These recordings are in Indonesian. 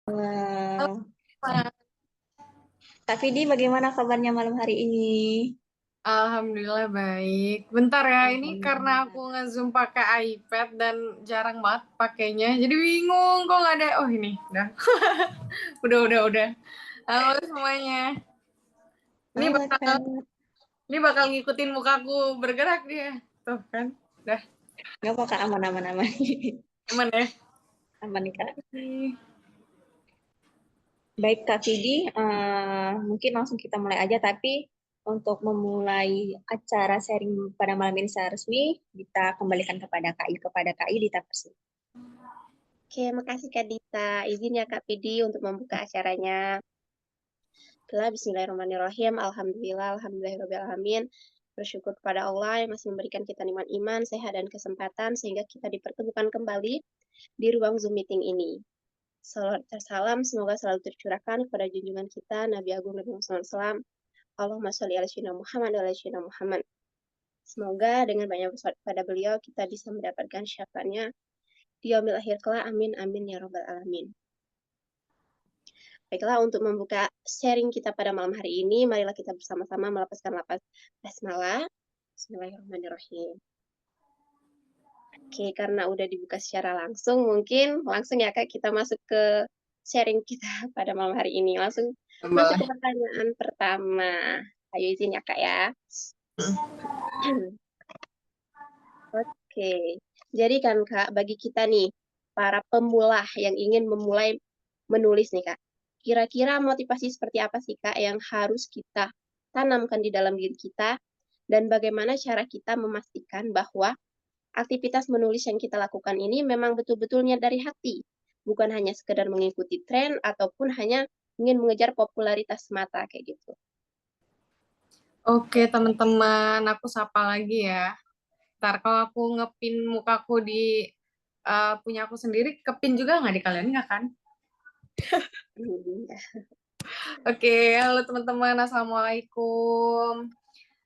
Halo, Kak. Kak Vidi, bagaimana kabarnya malam hari ini? Alhamdulillah baik. Bentar ya, ini karena aku Alhamdulillah. nge-zoom pakai iPad dan jarang banget pakainya, jadi bingung kok nggak ada. Oh ini, udah, udah. Halo semuanya. Ini Halo, bakal, Kak. ini bakal ngikutin mukaku bergerak dia. Tuh kan, udah, Gak apa, Kak. Aman, aman, aman. aman ya. Aman nih, Kak. Ih, Baik, Kak Vidi. Mungkin langsung kita mulai aja, tapi untuk memulai acara sharing pada malam ini secara resmi, kita kembalikan kepada KI Dita Persik. Oke, makasih Kak Dita. Izin ya Kak Pidi untuk membuka acaranya. Baiklah, Bismillahirrahmanirrahim. Alhamdulillahirrahmanirrahim. Bersyukur kepada Allah yang masih memberikan kita nikmat iman, sehat, dan kesempatan sehingga kita dipertemukan kembali di ruang Zoom meeting ini. Salawat dan salam semoga selalu tercurahkan kepada junjungan kita, Nabi Agung Nabi Muhammad SAW. Allahumma sholli ala sayyidina Muhammad wa ala sayyidina Muhammad. Semoga dengan banyak bersolat kepada beliau, kita bisa mendapatkan syafaatnya di yaumil akhir kelak. Amin, amin, ya rabbal alamin. Baiklah, untuk membuka sharing kita pada malam hari ini, marilah kita bersama-sama melepaskan lapas basmalah. Bismillahirrahmanirrahim. Oke, karena udah dibuka secara langsung, mungkin langsung ya Kak, kita masuk ke sharing kita pada malam hari ini. Langsung masuk ke boleh. pertanyaan pertama. Ayo izin ya Kak ya. Oke, jadi kan Kak, bagi kita nih, para pemula yang ingin memulai menulis nih Kak, kira-kira motivasi seperti apa sih Kak yang harus kita tanamkan di dalam diri kita, dan bagaimana cara kita memastikan bahwa aktivitas menulis yang kita lakukan ini memang betul-betul niat dari hati, bukan hanya sekedar mengikuti tren ataupun hanya ingin mengejar popularitas semata kayak gitu. Oke teman-teman, aku sapa lagi ya. Ntar kalau aku ngepin mukaku di punya aku sendiri, kepin juga nggak di kalian nggak kan? Oke, halo teman-teman, Assalamualaikum.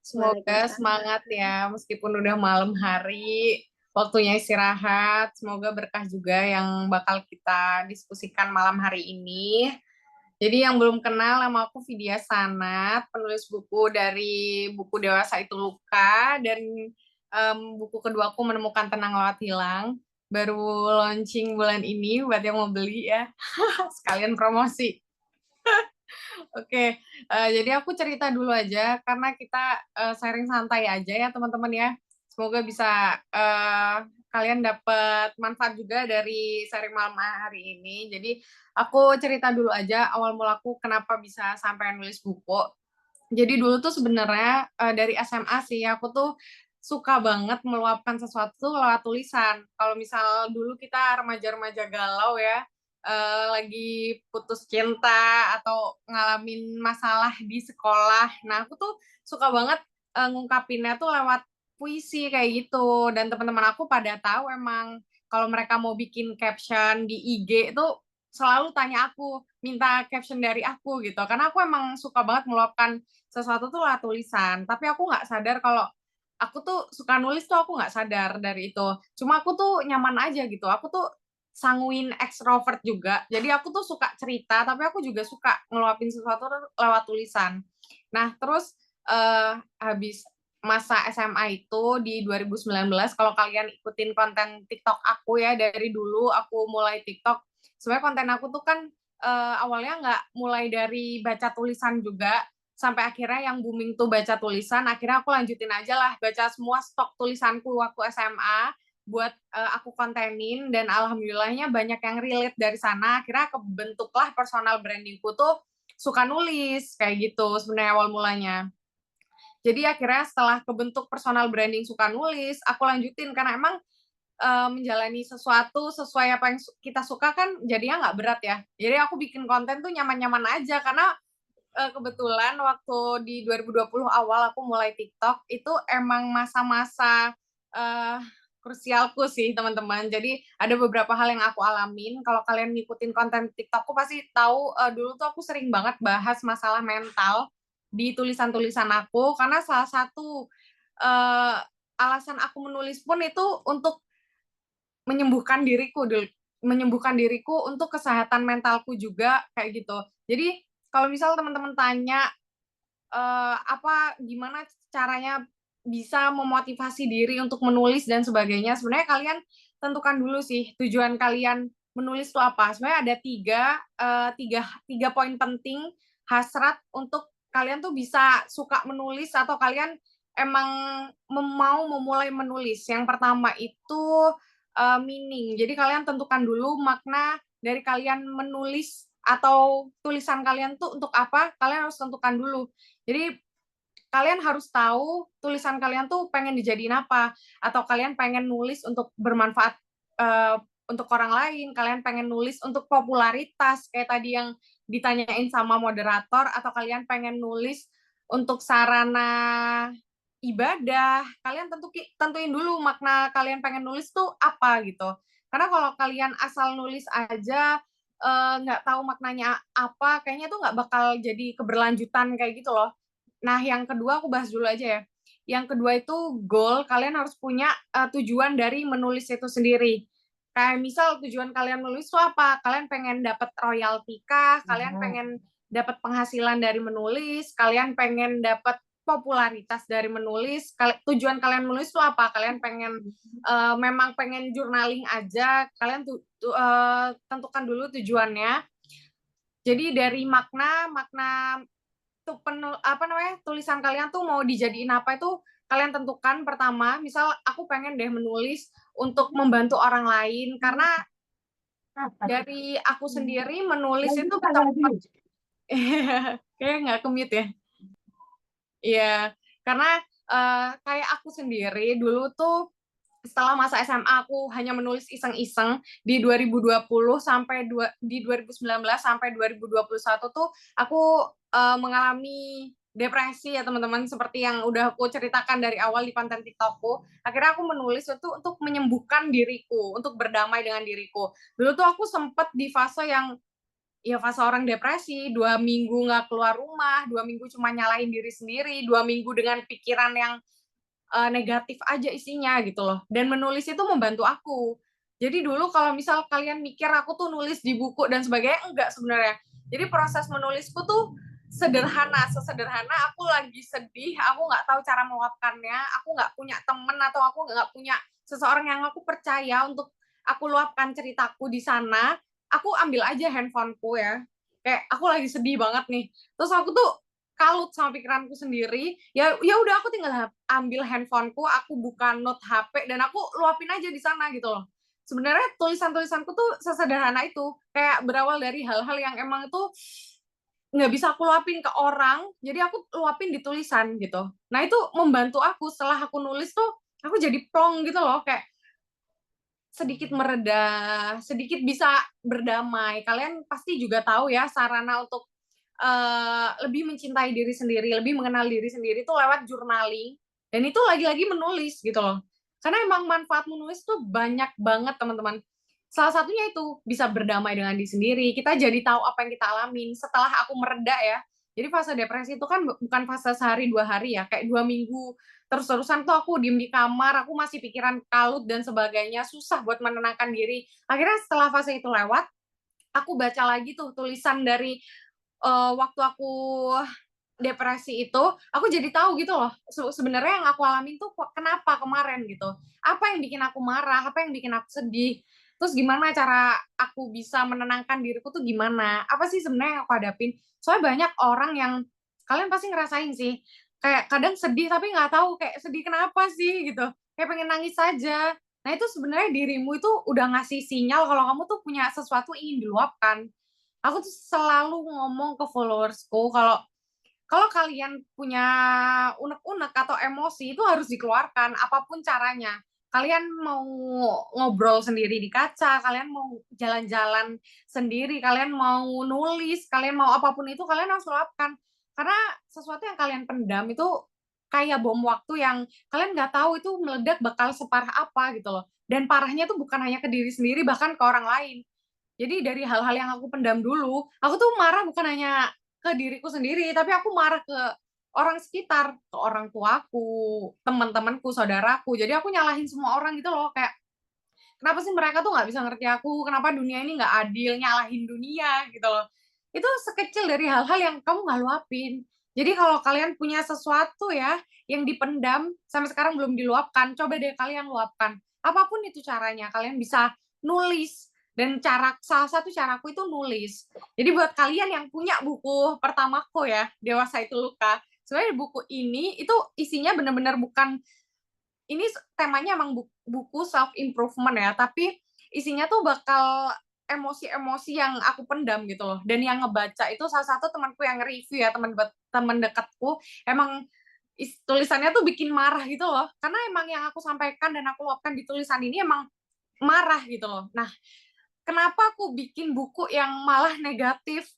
Semoga Waalaikumsalam. semangat ya, meskipun udah malam hari, waktunya istirahat. Semoga berkah juga yang bakal kita diskusikan malam hari ini. Jadi yang belum kenal, nama aku Vidya Sanat, penulis buku dari buku Dewasa Itu Luka, dan buku kedua aku Menemukan Tenang Lewat Hilang. Baru launching bulan ini buat yang mau beli ya. Sekalian promosi. Oke, jadi aku cerita dulu aja karena kita sharing santai aja ya teman-teman ya. Semoga bisa kalian dapat manfaat juga dari sharing malam hari ini. Jadi aku cerita dulu aja awal mulaku kenapa bisa sampai nulis buku. Jadi dulu tuh sebenarnya dari SMA sih aku tuh suka banget meluapkan sesuatu lewat tulisan. Kalau misal dulu kita remaja-remaja galau ya, lagi putus cinta atau ngalamin masalah di sekolah. Nah, aku tuh suka banget ngungkapinnya tuh lewat puisi kayak gitu. Dan teman-teman aku pada tahu emang kalau mereka mau bikin caption di IG itu selalu tanya aku, minta caption dari aku gitu. Karena aku emang suka banget meluapkan sesuatu tuh lewat tulisan. Tapi aku nggak sadar kalau aku tuh suka nulis tuh aku nggak sadar dari itu. Cuma aku tuh nyaman aja gitu. Aku tuh sanguin extrovert juga. Jadi aku tuh suka cerita, tapi aku juga suka ngeluapin sesuatu lewat tulisan. Nah, terus habis masa SMA itu di 2019, kalau kalian ikutin konten TikTok aku ya, dari dulu aku mulai TikTok, sebenarnya konten aku tuh kan awalnya nggak mulai dari baca tulisan juga, sampai akhirnya yang booming tuh baca tulisan, akhirnya aku lanjutin aja lah, baca semua stok tulisanku waktu SMA, buat aku kontenin, dan alhamdulillahnya banyak yang relate dari sana, akhirnya kebentuklah personal brandingku tuh suka nulis, kayak gitu sebenarnya awal mulanya. Jadi akhirnya setelah kebentuk personal branding suka nulis, aku lanjutin karena emang menjalani sesuatu sesuai apa yang kita suka kan jadinya nggak berat ya. Jadi aku bikin konten tuh nyaman-nyaman aja karena kebetulan waktu di 2020 awal aku mulai TikTok itu emang masa-masa uh, krusialku sih teman-teman. Jadi ada beberapa hal yang aku alamin. Kalau kalian ngikutin konten TikTokku pasti tahu dulu tuh aku sering banget bahas masalah mental di tulisan-tulisan aku karena salah satu alasan aku menulis pun itu untuk menyembuhkan diriku menyembuhkan diriku untuk kesehatan mentalku juga kayak gitu. Jadi kalau misal teman-teman tanya gimana caranya bisa memotivasi diri untuk menulis dan sebagainya, sebenarnya kalian tentukan dulu sih tujuan kalian menulis itu apa. Sebenarnya ada tiga poin penting hasrat untuk kalian tuh bisa suka menulis atau kalian emang mau memulai menulis. Yang pertama itu meaning. Jadi kalian tentukan dulu makna dari kalian menulis atau tulisan kalian tuh untuk apa, kalian harus tentukan dulu. Jadi kalian harus tahu tulisan kalian tuh pengen dijadiin apa, atau kalian pengen nulis untuk bermanfaat untuk orang lain, kalian pengen nulis untuk popularitas kayak tadi yang ditanyain sama moderator, atau kalian pengen nulis untuk sarana ibadah. Kalian tentuin dulu makna kalian pengen nulis tuh apa gitu. Karena kalau kalian asal nulis aja nggak tahu maknanya apa, kayaknya tuh nggak bakal jadi keberlanjutan kayak gitu loh. Nah, yang kedua aku bahas dulu aja ya. Yang kedua itu goal, kalian harus punya tujuan dari menulis itu sendiri. Kayak misal tujuan kalian menulis itu apa? Kalian pengen dapat royalti kah? Kalian pengen dapat penghasilan dari menulis? Kalian pengen dapat popularitas dari menulis? Tujuan kalian menulis itu apa? Kalian pengen memang pengen journaling aja? Kalian tentukan dulu tujuannya. Jadi dari makna tuh tulisan kalian tuh mau dijadiin apa itu kalian tentukan pertama. Misal aku pengen deh menulis untuk membantu orang lain, karena dari aku sendiri menulis itu kayak nggak ke-mute ya. Iya, karena kayak aku sendiri dulu tuh setelah masa SMA aku hanya menulis iseng-iseng di 2020 sampai di 2019 sampai 2021 tuh aku mengalami depresi ya teman-teman, seperti yang udah aku ceritakan dari awal di konten TikTokku. Akhirnya aku menulis itu untuk menyembuhkan diriku, untuk berdamai dengan diriku. Dulu tuh aku sempet di fase yang ya fase orang depresi, 2 minggu nggak keluar rumah, 2 minggu cuma nyalahin diri sendiri, 2 minggu dengan pikiran yang negatif aja isinya gitu loh. Dan menulis itu membantu aku. Jadi dulu kalau misal kalian mikir aku tuh nulis di buku dan sebagainya, enggak sebenarnya. Jadi proses menulisku tuh sesederhana aku lagi sedih, aku nggak tahu cara meluapkannya, aku nggak punya temen atau aku nggak punya seseorang yang aku percaya untuk aku luapkan ceritaku di sana, aku ambil aja handphoneku ya. Kayak aku lagi sedih banget nih. Terus aku tuh kalut sama pikiranku sendiri, ya udah aku tinggal ambil handphoneku, aku buka note HP dan aku luapin aja di sana gitu loh. Sebenarnya tulisan-tulisanku tuh sesederhana itu, kayak berawal dari hal-hal yang emang itu nggak bisa aku luapin ke orang, jadi aku luapin di tulisan gitu. Nah itu membantu aku setelah aku nulis tuh, aku jadi plong gitu loh, kayak sedikit mereda, sedikit bisa berdamai. Kalian pasti juga tahu ya sarana untuk lebih mencintai diri sendiri, lebih mengenal diri sendiri itu lewat journaling, dan itu lagi-lagi menulis gitu loh. Karena emang manfaat menulis tuh banyak banget teman-teman. Salah satunya itu bisa berdamai dengan diri sendiri. Kita jadi tahu apa yang kita alamin. Setelah aku mereda ya, jadi fase depresi itu kan bukan fase sehari 2 hari ya, kayak 2 minggu terus-terusan tuh aku diem di kamar, aku masih pikiran kalut dan sebagainya, susah buat menenangkan diri. Akhirnya setelah fase itu lewat, aku baca lagi tuh tulisan dari waktu aku depresi itu, aku jadi tahu gitu loh, sebenarnya yang aku alamin tuh kenapa kemarin gitu. Apa yang bikin aku marah, apa yang bikin aku sedih, terus gimana cara aku bisa menenangkan diriku tuh gimana, apa sih sebenarnya yang aku hadapin. Soalnya banyak orang yang kalian pasti ngerasain sih, kayak kadang sedih tapi nggak tahu kayak sedih kenapa sih gitu, kayak pengen nangis saja. Nah itu sebenarnya dirimu itu udah ngasih sinyal kalau kamu tuh punya sesuatu ingin diluapkan. Aku tuh selalu ngomong ke followersku kalau kalau kalian punya unek-unek atau emosi itu harus dikeluarkan apapun caranya. Kalian mau ngobrol sendiri di kaca, kalian mau jalan-jalan sendiri, kalian mau nulis, kalian mau apapun itu kalian harus luapkan. Karena sesuatu yang kalian pendam itu kayak bom waktu yang kalian nggak tahu itu meledak bakal separah apa gitu loh. Dan parahnya tuh bukan hanya ke diri sendiri, bahkan ke orang lain. Jadi dari hal-hal yang aku pendam dulu, aku tuh marah bukan hanya ke diriku sendiri, tapi aku marah ke orang sekitar, ke orang tuaku, teman-temanku, saudaraku. Jadi aku nyalahin semua orang gitu loh, kayak kenapa sih mereka tuh nggak bisa ngerti aku, kenapa dunia ini nggak adil, nyalahin dunia gitu loh. Itu sekecil dari hal-hal yang kamu nggak luapin. Jadi kalau kalian punya sesuatu ya yang dipendam sampai sekarang belum diluapkan, coba deh kalian luapkan. Apapun itu caranya, kalian bisa nulis. Dan salah satu caraku itu nulis. Jadi buat kalian yang punya buku pertamaku ya, Dewasa Itu Luka, sebenarnya buku ini itu isinya benar-benar bukan, ini temanya emang buku self improvement ya, tapi isinya tuh bakal emosi-emosi yang aku pendam gitu loh. Dan yang ngebaca itu salah satu temanku yang review ya, teman dekatku, emang tulisannya tuh bikin marah gitu loh. Karena emang yang aku sampaikan dan aku luapkan di tulisan ini emang marah gitu loh. Nah, kenapa aku bikin buku yang malah negatif,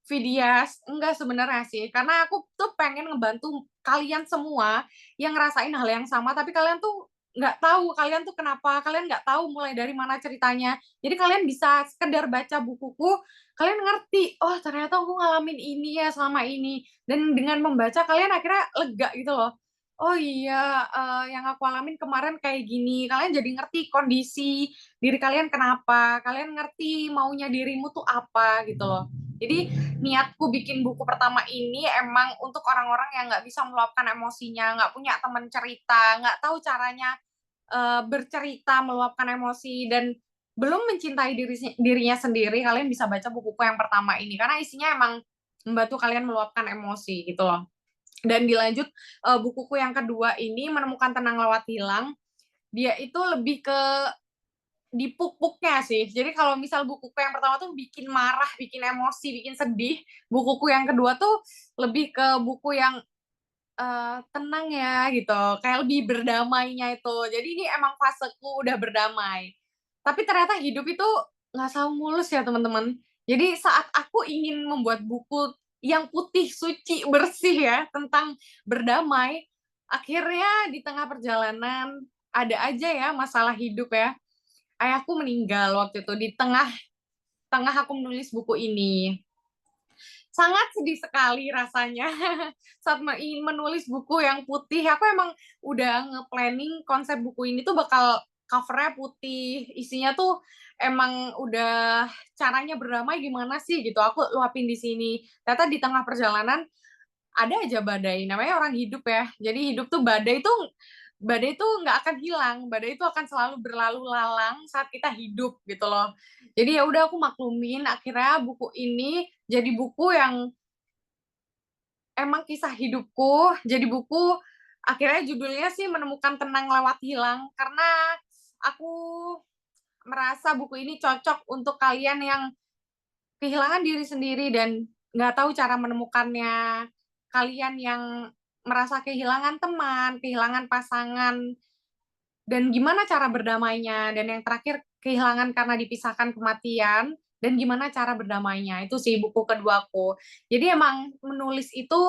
Vidias? Enggak sebenarnya sih, karena aku tuh pengen ngebantu kalian semua yang ngerasain hal yang sama, tapi kalian tuh nggak tahu kalian tuh kenapa, kalian nggak tahu mulai dari mana ceritanya. Jadi kalian bisa sekedar baca bukuku, kalian ngerti, oh ternyata aku ngalamin ini ya selama ini. Dan dengan membaca kalian akhirnya lega gitu loh. Oh iya, yang aku alamin kemarin kayak gini. Kalian jadi ngerti kondisi diri kalian kenapa, kalian ngerti maunya dirimu tuh apa gitu loh. Jadi niatku bikin buku pertama ini emang untuk orang-orang yang nggak bisa meluapkan emosinya, nggak punya teman cerita, nggak tahu caranya bercerita, meluapkan emosi, dan belum mencintai dirinya sendiri, kalian bisa baca bukuku yang pertama ini, karena isinya emang membantu kalian meluapkan emosi gitu loh. Dan dilanjut bukuku yang kedua ini, Menemukan Tenang Lewat Hilang, dia itu lebih ke dipupuknya sih. Jadi kalau misal bukuku yang pertama tuh bikin marah, bikin emosi, bikin sedih, bukuku yang kedua tuh lebih ke buku yang tenang ya gitu, kayak lebih berdamainya itu. Jadi ini emang faseku udah berdamai. Tapi ternyata hidup itu nggak selalu mulus ya teman-teman. Jadi saat aku ingin membuat buku yang putih, suci, bersih ya, tentang berdamai, akhirnya di tengah perjalanan ada aja ya masalah hidup ya. Ayahku meninggal waktu itu di tengah aku menulis buku ini. Sangat sedih sekali rasanya saat menulis buku yang putih. Aku emang udah nge-planning konsep buku ini tuh bakal covernya putih, isinya tuh emang udah caranya berdamai gimana sih gitu. Aku luapin di sini. Ternyata di tengah perjalanan ada aja badai. Namanya orang hidup ya. Jadi hidup tuh badai itu nggak akan hilang, badai itu akan selalu berlalu lalang saat kita hidup gitu loh. Jadi ya udah aku maklumin, akhirnya buku ini jadi buku yang emang kisah hidupku, jadi buku akhirnya judulnya sih Menemukan Tenang Lewat Hilang, karena aku merasa buku ini cocok untuk kalian yang kehilangan diri sendiri dan nggak tahu cara menemukannya, kalian yang merasa kehilangan teman, kehilangan pasangan, dan gimana cara berdamainya, dan yang terakhir kehilangan karena dipisahkan kematian, dan gimana cara berdamainya. Itu sih buku keduaku. Jadi emang menulis itu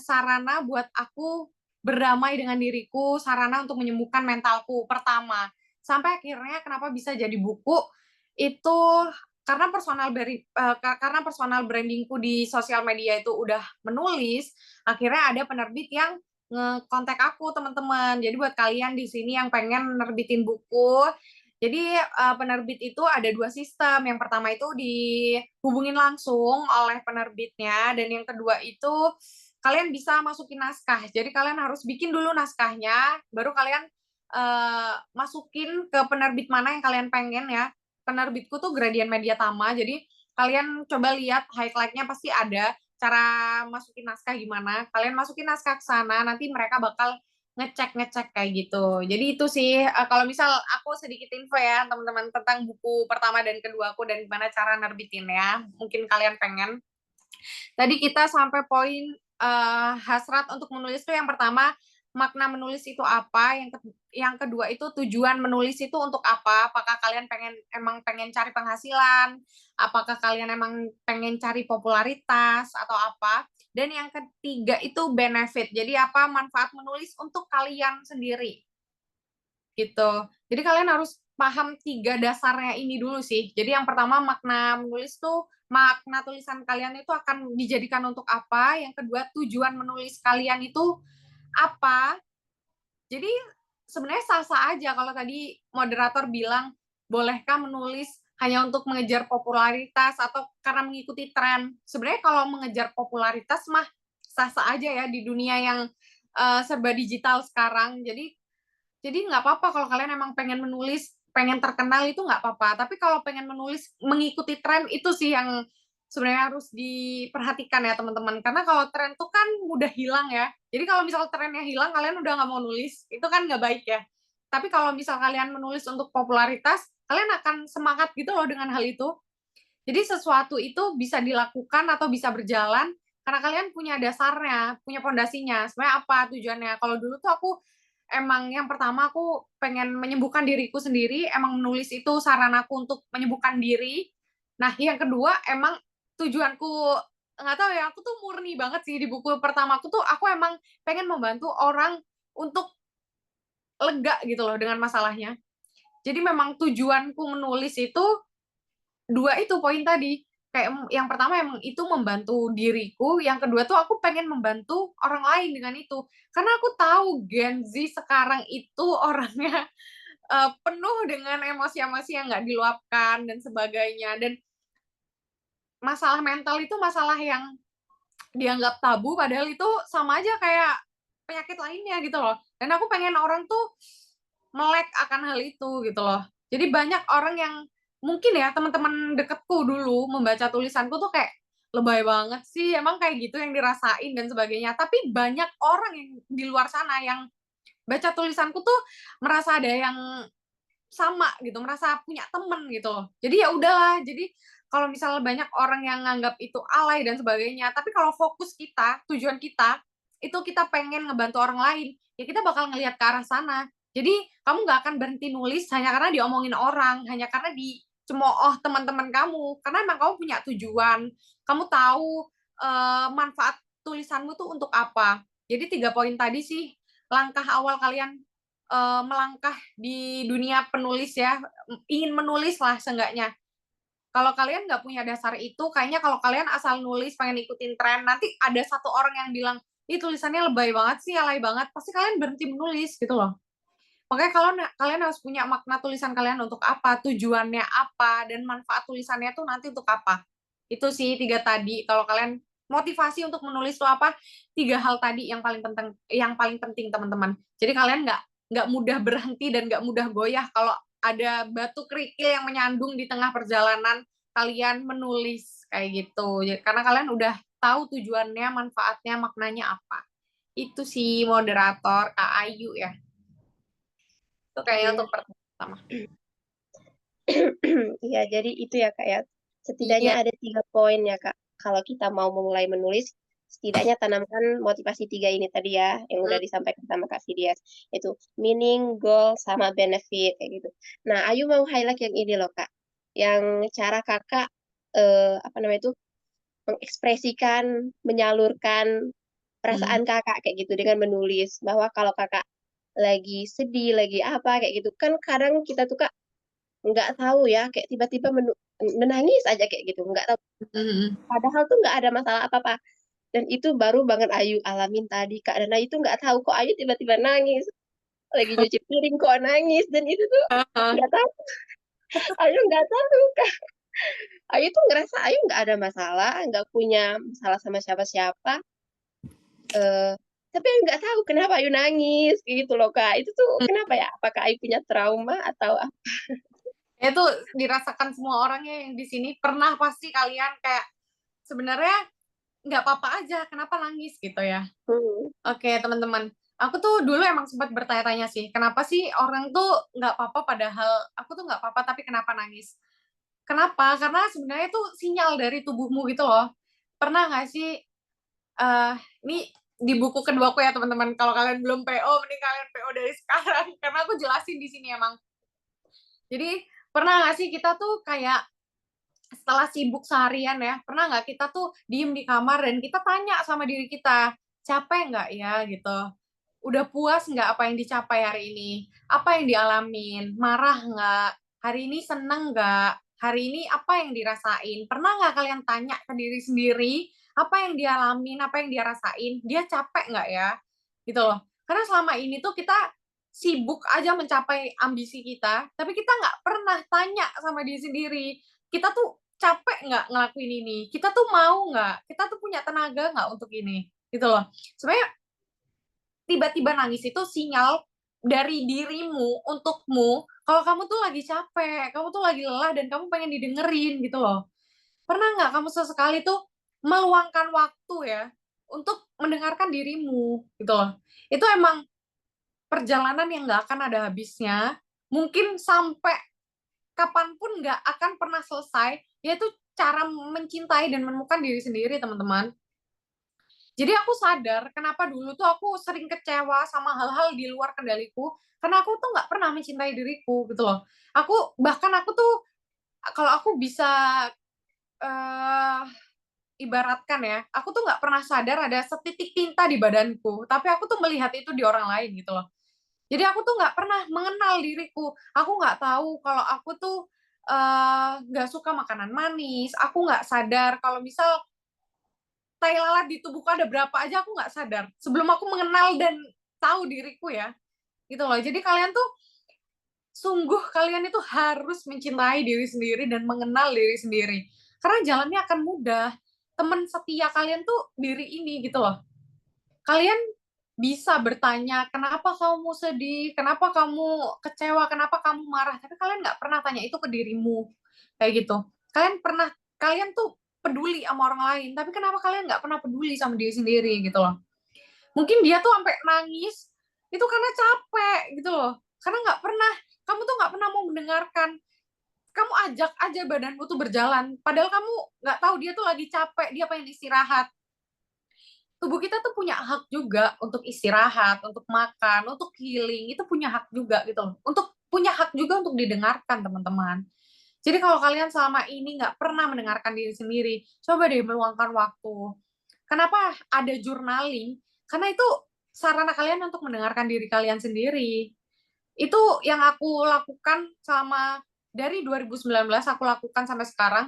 sarana buat aku berdamai dengan diriku, sarana untuk menyembuhkan mentalku pertama. Sampai akhirnya kenapa bisa jadi buku itu karena karena personal brandingku di sosial media itu udah menulis, akhirnya ada penerbit yang ngekontak aku teman-teman. Jadi buat kalian di sini yang pengen nerbitin buku, jadi penerbit itu ada 2 sistem. Yang pertama itu dihubungin langsung oleh penerbitnya, dan yang kedua itu kalian bisa masukin naskah. Jadi kalian harus bikin dulu naskahnya, baru kalian masukin ke penerbit mana yang kalian pengen ya. Penerbitku tuh Gradian Media Tama, jadi kalian coba lihat highlight-nya pasti ada cara masukin naskah gimana. Kalian masukin naskah ke sana, nanti mereka bakal ngecek kayak gitu. Jadi itu sih kalau misal aku sedikit info ya teman-teman tentang buku pertama dan kedua aku dan gimana cara nerbitin ya. Mungkin kalian pengen. Tadi kita sampai poin hasrat untuk menulis itu yang pertama makna menulis itu apa, yang kedua itu tujuan menulis itu untuk apa, apakah kalian emang pengen cari penghasilan, apakah kalian emang pengen cari popularitas atau apa, dan yang ketiga itu benefit, jadi apa manfaat menulis untuk kalian sendiri gitu. Jadi kalian harus paham 3 dasarnya ini dulu sih. Jadi yang pertama makna menulis tuh, makna tulisan kalian itu akan dijadikan untuk apa, yang kedua tujuan menulis kalian itu apa. Jadi sebenarnya sah-sah aja kalau tadi moderator bilang, bolehkah menulis hanya untuk mengejar popularitas atau karena mengikuti tren. Sebenarnya kalau mengejar popularitas mah sah-sah aja ya di dunia yang serba digital sekarang. Jadi nggak apa-apa kalau kalian emang pengen menulis, pengen terkenal itu nggak apa-apa. Tapi kalau pengen menulis mengikuti tren itu sih yang sebenarnya harus diperhatikan ya teman-teman. Karena kalau tren tuh kan mudah hilang ya. Jadi kalau misal trennya hilang, kalian udah nggak mau nulis, itu kan nggak baik ya. Tapi kalau misal kalian menulis untuk popularitas, kalian akan semangat gitu loh dengan hal itu. Jadi sesuatu itu bisa dilakukan atau bisa berjalan karena kalian punya dasarnya, punya pondasinya. Sebenarnya apa tujuannya? Kalau dulu tuh aku emang yang pertama aku pengen menyembuhkan diriku sendiri, emang menulis itu saran aku untuk menyembuhkan diri. Nah, yang kedua emang tujuanku nggak tahu ya, aku tuh murni banget sih di buku pertama aku tuh aku emang pengen membantu orang untuk lega gitu loh dengan masalahnya. Jadi memang tujuanku menulis itu dua itu poin tadi. Kayak yang pertama emang itu membantu diriku, yang kedua tuh aku pengen membantu orang lain dengan itu. Karena aku tahu Gen Z sekarang itu orangnya penuh dengan emosi-emosi yang nggak diluapkan dan sebagainya. Dan masalah mental itu masalah yang dianggap tabu, padahal itu sama aja kayak penyakit lainnya gitu loh. Dan aku pengen orang tuh melek akan hal itu gitu loh. Jadi banyak orang yang mungkin ya teman-teman deketku dulu membaca tulisanku tuh kayak lebay banget sih, emang kayak gitu yang dirasain dan sebagainya. Tapi banyak orang yang di luar sana yang baca tulisanku tuh merasa ada yang sama gitu, merasa punya temen gitu loh. Jadi ya udahlah, jadi kalau misalnya banyak orang yang nganggap itu alay dan sebagainya, tapi kalau fokus kita, tujuan kita, itu kita pengen ngebantu orang lain, ya kita bakal ngelihat ke arah sana. Jadi kamu nggak akan berhenti nulis hanya karena diomongin orang, hanya karena dicemooh teman-teman kamu, karena emang kamu punya tujuan, kamu tahu manfaat tulisanmu tuh untuk apa. Jadi 3 poin tadi sih langkah awal kalian melangkah di dunia penulis ya, ingin menulis lah seenggaknya. Kalau kalian nggak punya dasar itu, kayaknya kalau kalian asal nulis pengen ikutin tren, nanti ada satu orang yang bilang, ih tulisannya lebay banget sih, alay banget, pasti kalian berhenti menulis gitu loh. Makanya kalau kalian harus punya makna tulisan kalian untuk apa, tujuannya apa, dan manfaat tulisannya tuh nanti untuk apa. Itu sih 3 tadi. Kalau kalian motivasi untuk menulis tuh apa? 3 hal tadi yang paling penting teman-teman. Jadi kalian nggak mudah berhenti dan nggak mudah goyah kalau ada batu kerikil yang menyandung di tengah perjalanan kalian menulis kayak gitu. Karena kalian udah tahu tujuannya, manfaatnya, maknanya apa. Itu sih moderator Kak Ayu ya. Itu kayaknya untuk pertama. Iya, jadi itu ya Kak ya. Setidaknya Iya. ada 3 poin ya Kak. Kalau kita mau memulai menulis, setidaknya tanamkan motivasi 3 ini tadi ya, yang udah disampaikan sama Kak Fidias. Itu meaning, goal, sama benefit, kayak gitu. Nah, Ayu mau highlight yang ini loh Kak. Yang cara Kakak, apa namanya itu, mengekspresikan, menyalurkan perasaan Kakak kayak gitu dengan menulis. Bahwa kalau Kakak lagi sedih, lagi apa, kayak gitu. Kan kadang kita tuh Kak, nggak tahu ya kayak tiba-tiba menangis aja kayak gitu nggak tahu padahal tuh nggak ada masalah apa-apa dan itu baru banget Ayu alamin tadi Kak dan Ayu tuh nggak tahu kok Ayu tiba-tiba nangis lagi nyuci piring kok nangis dan itu tuh nggak tahu Ayu nggak tahu Kak Ayu tuh ngerasa Ayu nggak ada masalah nggak punya masalah sama siapa-siapa eh tapi Ayu nggak tahu kenapa Ayu nangis gitu loh Kak itu tuh kenapa ya apakah Ayu punya trauma atau apa Itu dirasakan semua orangnya yang di sini pernah pasti kalian kayak sebenarnya nggak apa-apa aja, kenapa nangis gitu ya. Oke teman-teman, aku tuh dulu emang sempat bertanya-tanya sih, kenapa sih orang tuh nggak apa-apa padahal aku tuh nggak apa-apa tapi kenapa nangis? Kenapa? Karena sebenarnya itu sinyal dari tubuhmu gitu loh. Pernah nggak sih, eh ini di buku keduaku ya teman-teman, kalau kalian belum PO, mending kalian PO dari sekarang, karena aku jelasin di sini emang. Jadi pernah nggak sih kita tuh kayak setelah sibuk seharian ya, pernah nggak kita tuh diem di kamar dan kita tanya sama diri kita, capek nggak ya gitu? Udah puas nggak apa yang dicapai hari ini? Apa yang dialamin? Marah nggak? Hari ini seneng nggak? Hari ini apa yang dirasain? Pernah nggak kalian tanya ke diri sendiri, apa yang dialamin, apa yang dia rasain? Dia capek nggak ya? Gitu loh. Karena selama ini tuh kita sibuk aja mencapai ambisi kita, tapi kita nggak pernah tanya sama diri sendiri, kita tuh capek nggak ngelakuin ini? Kita tuh mau nggak? Kita tuh punya tenaga nggak untuk ini? Gitu loh. Sebenarnya tiba-tiba nangis itu sinyal dari dirimu untukmu kalau kamu tuh lagi capek, kamu tuh lagi lelah dan kamu pengen didengerin gitu loh. Pernah nggak kamu sesekali tuh meluangkan waktu ya untuk mendengarkan dirimu gitu loh. Itu emang perjalanan yang nggak akan ada habisnya. Mungkin sampai kapanpun nggak akan pernah selesai, yaitu cara mencintai dan menemukan diri sendiri, teman-teman. Jadi aku sadar kenapa dulu tuh aku sering kecewa sama hal-hal di luar kendaliku, karena aku tuh nggak pernah mencintai diriku gitu loh. Bahkan aku tuh kalau aku bisa eh, ibaratkan ya, aku tuh nggak pernah sadar ada setitik tinta di badanku, tapi aku tuh melihat itu di orang lain gitu loh. Jadi aku tuh nggak pernah mengenal diriku. Aku nggak tahu kalau aku tuh nggak suka makanan manis. Aku nggak sadar kalau misal tai lalat di tubuhku ada berapa aja aku nggak sadar. Sebelum aku mengenal dan tahu diriku ya, gitu loh. Jadi kalian tuh sungguh kalian itu harus mencintai diri sendiri dan mengenal diri sendiri. Karena jalannya akan mudah. Teman setia kalian tuh diri ini gitu loh. Kalian bisa bertanya, kenapa kamu sedih, kenapa kamu kecewa, kenapa kamu marah, tapi kalian nggak pernah tanya itu ke dirimu, kayak gitu. Kalian tuh peduli sama orang lain, tapi kenapa kalian nggak pernah peduli sama diri sendiri, gitu loh. Mungkin dia tuh sampai nangis, itu karena capek, gitu loh. Karena kamu tuh nggak pernah mau mendengarkan. Kamu ajak aja badanmu tuh berjalan, padahal kamu nggak tahu dia tuh lagi capek, dia pengen istirahat. Tubuh kita tuh punya hak juga untuk istirahat, untuk makan, untuk healing, itu punya hak juga gitu loh. Punya hak juga untuk didengarkan, teman-teman. Jadi kalau kalian selama ini nggak pernah mendengarkan diri sendiri, coba deh meluangkan waktu. Kenapa ada journaling? Karena itu sarana kalian untuk mendengarkan diri kalian sendiri. Itu yang aku lakukan dari 2019 aku lakukan sampai sekarang.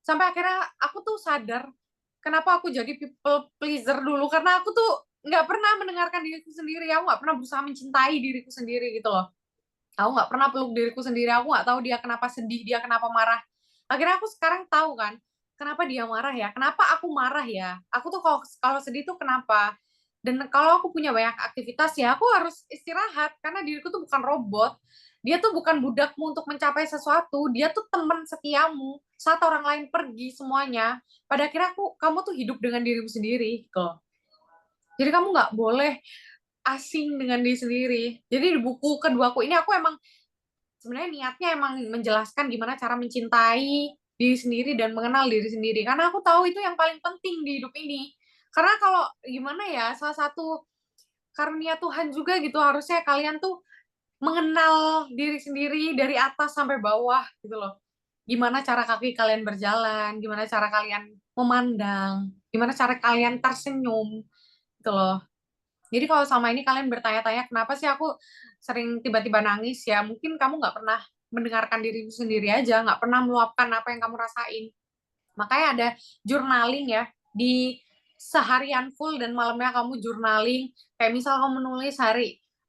Sampai akhirnya aku tuh sadar kenapa aku jadi people pleaser dulu, karena aku tuh nggak pernah mendengarkan diriku sendiri, aku nggak pernah berusaha mencintai diriku sendiri gitu loh. Aku nggak pernah peluk diriku sendiri, aku nggak tahu dia kenapa sedih, dia kenapa marah. Akhirnya aku sekarang tahu kan, kenapa dia marah ya, kenapa aku marah ya. Aku tuh kalau sedih tuh kenapa. Dan kalau aku punya banyak aktivitas ya, aku harus istirahat, karena diriku tuh bukan robot. Dia tuh bukan budakmu untuk mencapai sesuatu, dia tuh teman setiamu. Saat orang lain pergi semuanya, pada akhirnya kamu tuh hidup dengan dirimu sendiri gitu loh. Jadi kamu nggak boleh asing dengan diri sendiri. Jadi di buku keduaku ini aku emang sebenarnya niatnya emang menjelaskan gimana cara mencintai diri sendiri dan mengenal diri sendiri. Karena aku tahu itu yang paling penting di hidup ini. Karena kalau gimana ya, salah satu karunia Tuhan juga gitu, harusnya kalian tuh mengenal diri sendiri dari atas sampai bawah gitu loh. Gimana cara kaki kalian berjalan, gimana cara kalian memandang, gimana cara kalian tersenyum gitu loh. Jadi kalau selama ini kalian bertanya-tanya kenapa sih aku sering tiba-tiba nangis ya, mungkin kamu nggak pernah mendengarkan dirimu sendiri aja, nggak pernah meluapkan apa yang kamu rasain. Makanya ada journaling ya, di seharian full dan malamnya kamu journaling, kayak misal kamu menulis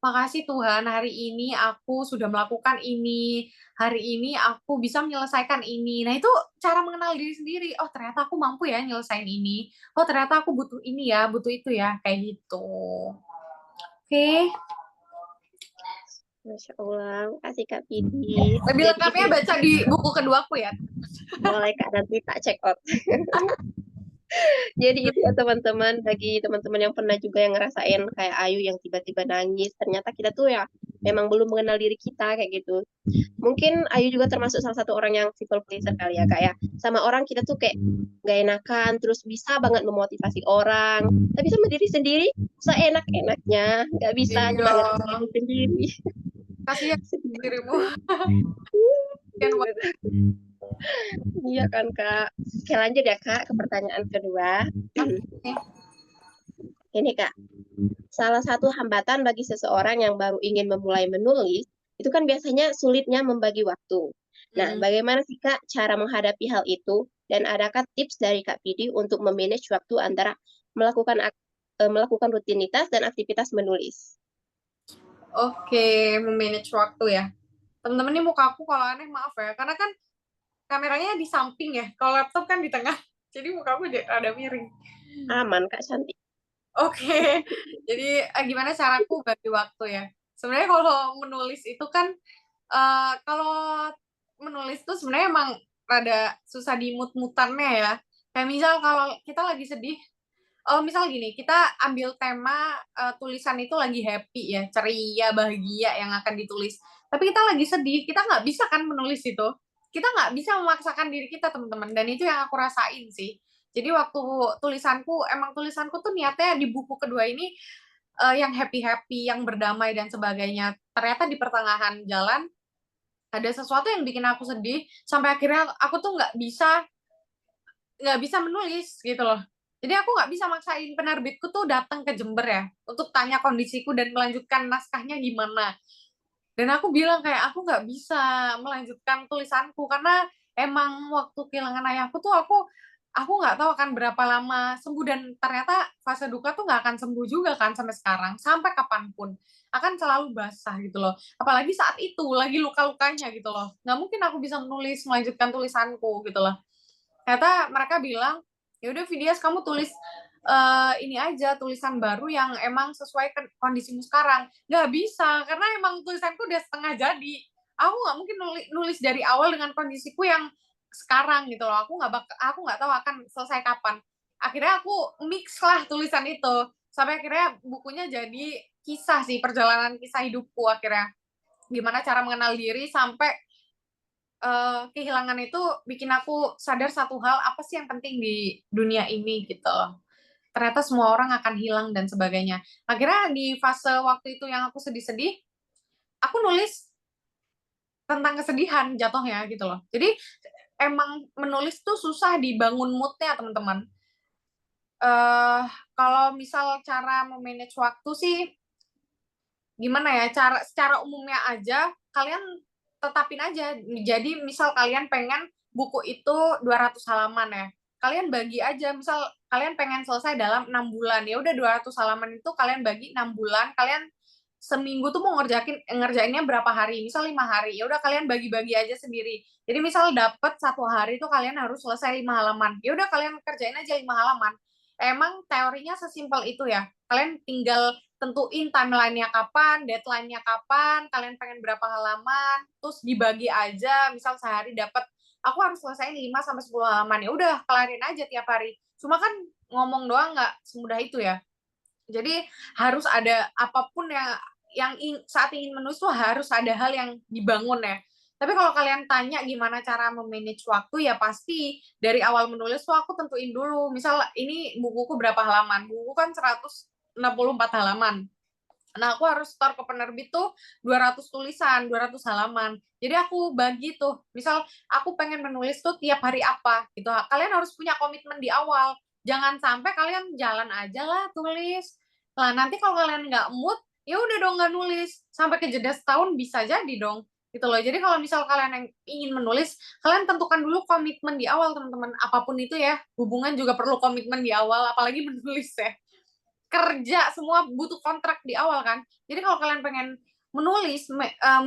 makasih Tuhan, hari ini aku sudah melakukan ini, hari ini aku bisa menyelesaikan ini. Nah, itu cara mengenal diri sendiri. Oh, ternyata aku mampu ya nyelesain ini. Oh, ternyata aku butuh ini ya, butuh itu ya, kayak gitu. Oke. Masya Allah, makasih Kak Pidi. Lebih lengkapnya baca di buku keduaku ya. Boleh Kak, nanti tak check out. Jadi itu ya teman-teman, bagi teman-teman yang pernah juga yang ngerasain kayak Ayu yang tiba-tiba nangis, ternyata kita tuh ya memang belum mengenal diri kita kayak gitu. Mungkin Ayu juga termasuk salah satu orang yang people pleaser kali ya Kak ya. Sama orang kita tuh kayak gak enakan, terus bisa banget memotivasi orang, tapi sama diri sendiri seenak-enaknya, gak bisa Iya. nyemangatin diri sendiri. Kasihan dirimu. Iya kan Kak. Oke lanjut ya Kak ke pertanyaan kedua. Ini Kak, salah satu hambatan bagi seseorang yang baru ingin memulai menulis, itu kan biasanya sulitnya membagi waktu. Nah, bagaimana sih Kak cara menghadapi hal itu? Dan adakah tips dari Kak Pidi untuk memanage waktu antara melakukan rutinitas dan aktivitas menulis? Oke, memanage waktu ya. Temen-temen ini muka aku kalau aneh maaf ya, karena kan kameranya di samping ya, kalau laptop kan di tengah, jadi muka aku rada miring. Aman, Kak Santi. Oke, jadi gimana caraku bagi waktu ya? Sebenarnya kalau menulis itu kan, kalau menulis tuh sebenarnya emang rada susah di mood-mutannya ya. Kayak misal kalau kita lagi sedih, misal gini, kita ambil tema tulisan itu lagi happy ya, ceria, bahagia yang akan ditulis. Tapi kita lagi sedih, kita nggak bisa kan menulis itu. Kita nggak bisa memaksakan diri kita, teman-teman. Dan itu yang aku rasain sih. Jadi waktu emang tulisanku tuh niatnya di buku kedua ini yang happy-happy, yang berdamai dan sebagainya. Ternyata di pertengahan jalan ada sesuatu yang bikin aku sedih, sampai akhirnya aku tuh nggak bisa menulis gitu loh. Jadi aku nggak bisa maksain penerbitku tuh datang ke Jember ya untuk tanya kondisiku dan melanjutkan naskahnya gimana. Dan aku bilang kayak aku nggak bisa melanjutkan tulisanku karena emang waktu kehilangan ayahku tuh aku nggak tahu akan berapa lama sembuh, dan ternyata fase duka tuh nggak akan sembuh juga kan sampai sekarang, sampai kapanpun akan selalu basah gitu loh. Apalagi saat itu lagi luka-lukanya gitu loh. Nggak mungkin aku bisa melanjutkan tulisanku gitu loh. Ternyata mereka bilang, ya udah Vidias, kamu tulis ini aja tulisan baru yang emang sesuai kondisimu sekarang. Nggak bisa karena emang tulisanku udah setengah jadi. Aku nggak mungkin nulis dari awal dengan kondisiku yang sekarang gitu loh. Aku nggak tahu akan selesai kapan. Akhirnya aku mix lah tulisan itu sampai akhirnya bukunya jadi kisah sih, perjalanan kisah hidupku akhirnya. Gimana cara mengenal diri sampai kehilangan itu bikin aku sadar satu hal, apa sih yang penting di dunia ini gitu loh. Ternyata semua orang akan hilang dan sebagainya. Akhirnya di fase waktu itu yang aku sedih-sedih, aku nulis tentang kesedihan jatuhnya gitu loh. Jadi emang menulis tuh susah dibangun mood-nya, teman-teman. Kalau misal cara memanage waktu sih gimana ya, secara umumnya aja kalian tetapin aja. Jadi misal kalian pengen buku itu 200 halaman ya, kalian bagi aja. Misal kalian pengen selesai dalam 6 bulan, ya udah 200 halaman itu kalian bagi 6 bulan. Kalian seminggu tuh mau ngerjainnya berapa hari, misal 5 hari, ya udah kalian bagi-bagi aja sendiri. Jadi misal dapat 1 hari itu kalian harus selesai 5 halaman, ya udah kalian kerjain aja 5 halaman. Emang teorinya sesimpel itu ya, kalian tinggal tentuin timeline-nya kapan, deadline-nya kapan, kalian pengen berapa halaman, terus dibagi aja. Misal sehari dapat, aku harus selesaiin 5 sampai 10 halaman, ya udah kelarin aja tiap hari. Cuma kan ngomong doang nggak semudah itu ya. Jadi harus ada apapun saat ingin menulis tuh harus ada hal yang dibangun ya. Tapi kalau kalian tanya gimana cara memanage waktu, ya pasti dari awal menulis tuh aku tentuin dulu. Misal ini bukuku berapa halaman? Buku kan 164 halaman. Nah, aku harus store ke penerbit tuh 200 tulisan, 200 halaman. Jadi aku bagi tuh, misal aku pengen menulis tuh tiap hari apa gitu. Kalian harus punya komitmen di awal. Jangan sampai kalian jalan aja lah tulis. Nah, nanti kalau kalian nggak mood, ya udah dong nggak nulis. Sampai kejeda setahun bisa jadi dong. Gitu loh. Jadi kalau misal kalian yang ingin menulis, kalian tentukan dulu komitmen di awal, teman-teman. Apapun itu ya, hubungan juga perlu komitmen di awal, apalagi menulis ya. Kerja semua butuh kontrak di awal kan. Jadi kalau kalian pengen menulis,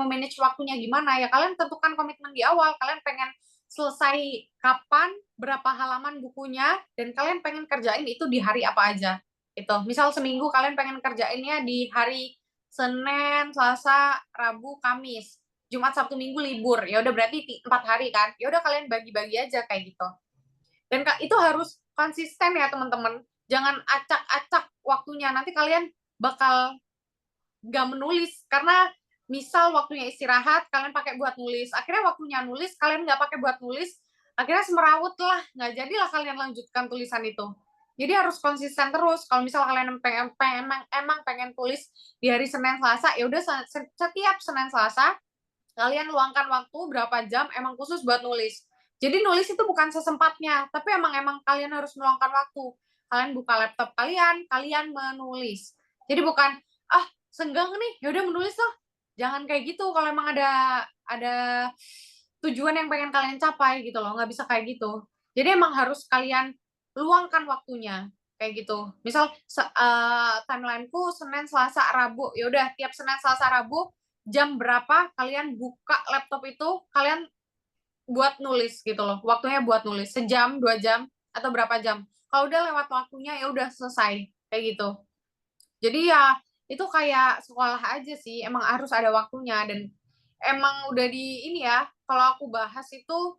memanage waktunya gimana, ya kalian tentukan komitmen di awal. Kalian pengen selesai kapan, berapa halaman bukunya, dan kalian pengen kerjain itu di hari apa aja. Itu, misal seminggu kalian pengen kerjainnya di hari Senin, Selasa, Rabu, Kamis. Jumat, Sabtu, Minggu libur. Ya udah berarti 4 hari kan. Ya udah kalian bagi-bagi aja kayak gitu. Dan itu harus konsisten ya teman-teman. Jangan acak-acak waktunya. Nanti kalian bakal nggak menulis. Karena misal waktunya istirahat, kalian pakai buat nulis. Akhirnya waktunya nulis, kalian nggak pakai buat nulis. Akhirnya semerawut lah. Nggak jadilah kalian lanjutkan tulisan itu. Jadi harus konsisten terus. Kalau misal kalian emang pengen tulis di hari Senin Selasa, ya udah setiap Senin Selasa kalian luangkan waktu berapa jam emang khusus buat nulis. Jadi nulis itu bukan sesempatnya, tapi emang kalian harus meluangkan waktu. Kalian buka laptop kalian menulis. Jadi bukan senggang nih, yaudah menulis tuh. Jangan kayak gitu. Kalau emang ada tujuan yang pengen kalian capai gitu loh, nggak bisa kayak gitu. Jadi emang harus kalian luangkan waktunya. kayak gitu. Misal timelineku Senin, Selasa, Rabu. Ya udah tiap Senin, Selasa, Rabu jam berapa kalian buka laptop itu, kalian buat nulis gitu loh. Waktunya buat nulis sejam, 2 jam atau berapa jam. Kalau udah lewat waktunya ya udah selesai kayak gitu. Jadi ya itu kayak sekolah aja sih, emang harus ada waktunya dan emang udah di ini ya, kalau aku bahas itu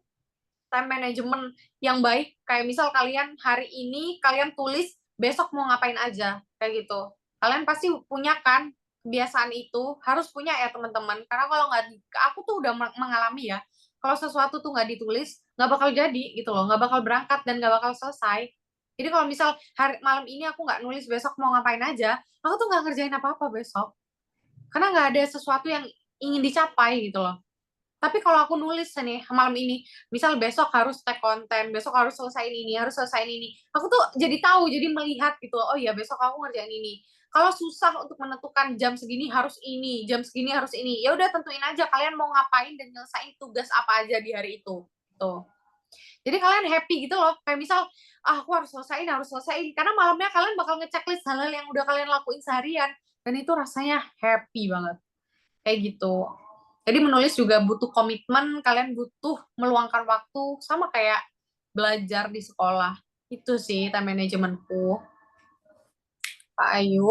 time management yang baik kayak misal kalian hari ini kalian tulis besok mau ngapain aja kayak gitu. Kalian pasti punya kan kebiasaan itu, harus punya ya teman-teman. Karena kalau nggak, aku tuh udah mengalami ya, kalau sesuatu tuh nggak ditulis nggak bakal jadi gitu loh, nggak bakal berangkat dan nggak bakal selesai. Jadi kalau misal hari malam ini aku nggak nulis besok mau ngapain aja, aku tuh nggak ngerjain apa-apa besok. Karena nggak ada sesuatu yang ingin dicapai gitu loh. Tapi kalau aku nulis nih malam ini, misal besok harus tag konten, besok harus selesaiin ini, harus selesaiin ini. Aku tuh jadi tahu, jadi melihat gitu. Oh iya, besok aku ngerjain ini. Kalau susah untuk menentukan jam segini harus ini, jam segini harus ini. Ya udah tentuin aja kalian mau ngapain dan nyelesain tugas apa aja di hari itu. Tuh. Jadi kalian happy gitu loh. Kayak misal, aku harus selesaiin, harus selesaiin. Karena malamnya kalian bakal ngechecklist hal-hal yang udah kalian lakuin seharian. Dan itu rasanya happy banget. Kayak gitu. Jadi menulis juga butuh komitmen, kalian butuh meluangkan waktu, sama kayak belajar di sekolah. Itu sih time managementku. Pak Ayu.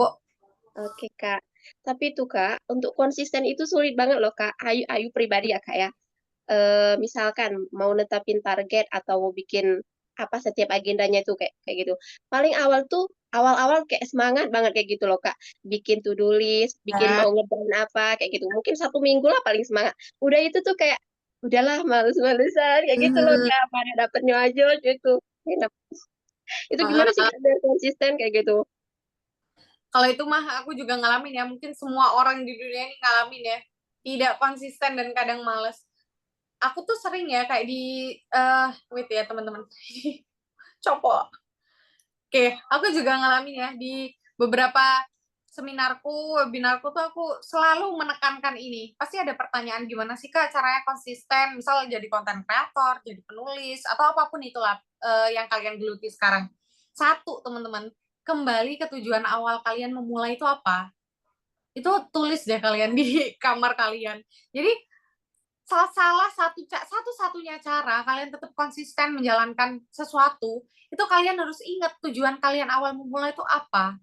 Oke, Kak. Tapi tuh, Kak, untuk konsisten itu sulit banget loh, Kak. Ayu pribadi ya, Kak, ya. Misalkan mau netapin target atau mau bikin apa setiap agendanya itu kayak kayak gitu. Paling awal-awal kayak semangat banget kayak gitu loh, Kak. Bikin to-do list, bikin Ya. mau ngerjain apa kayak gitu. Mungkin 1 minggu lah paling semangat. Udah itu tuh kayak udahlah males-malesan kayak gitu loh, Hmm. Kak. Pada dapetnya aja gitu. Enak. Itu gimana sih, Kak, biar konsisten kayak gitu? Kalau itu mah aku juga ngalamin ya, mungkin semua orang di dunia ini ngalamin ya. Tidak konsisten dan kadang males. Aku tuh sering ya kayak di wait ya teman-teman. Copot. Oke, aku juga ngalamin ya di beberapa seminarku, webinarku tuh aku selalu menekankan ini. Pasti ada pertanyaan gimana sih Kak caranya konsisten, misal jadi konten kreator, jadi penulis, atau apapun itulah yang kalian geluti sekarang. Satu, teman-teman, kembali ke tujuan awal kalian memulai itu apa? Itu tulis deh kalian di kamar kalian. Jadi salah satu-satunya cara kalian tetap konsisten menjalankan sesuatu itu kalian harus ingat tujuan kalian awal memulai itu apa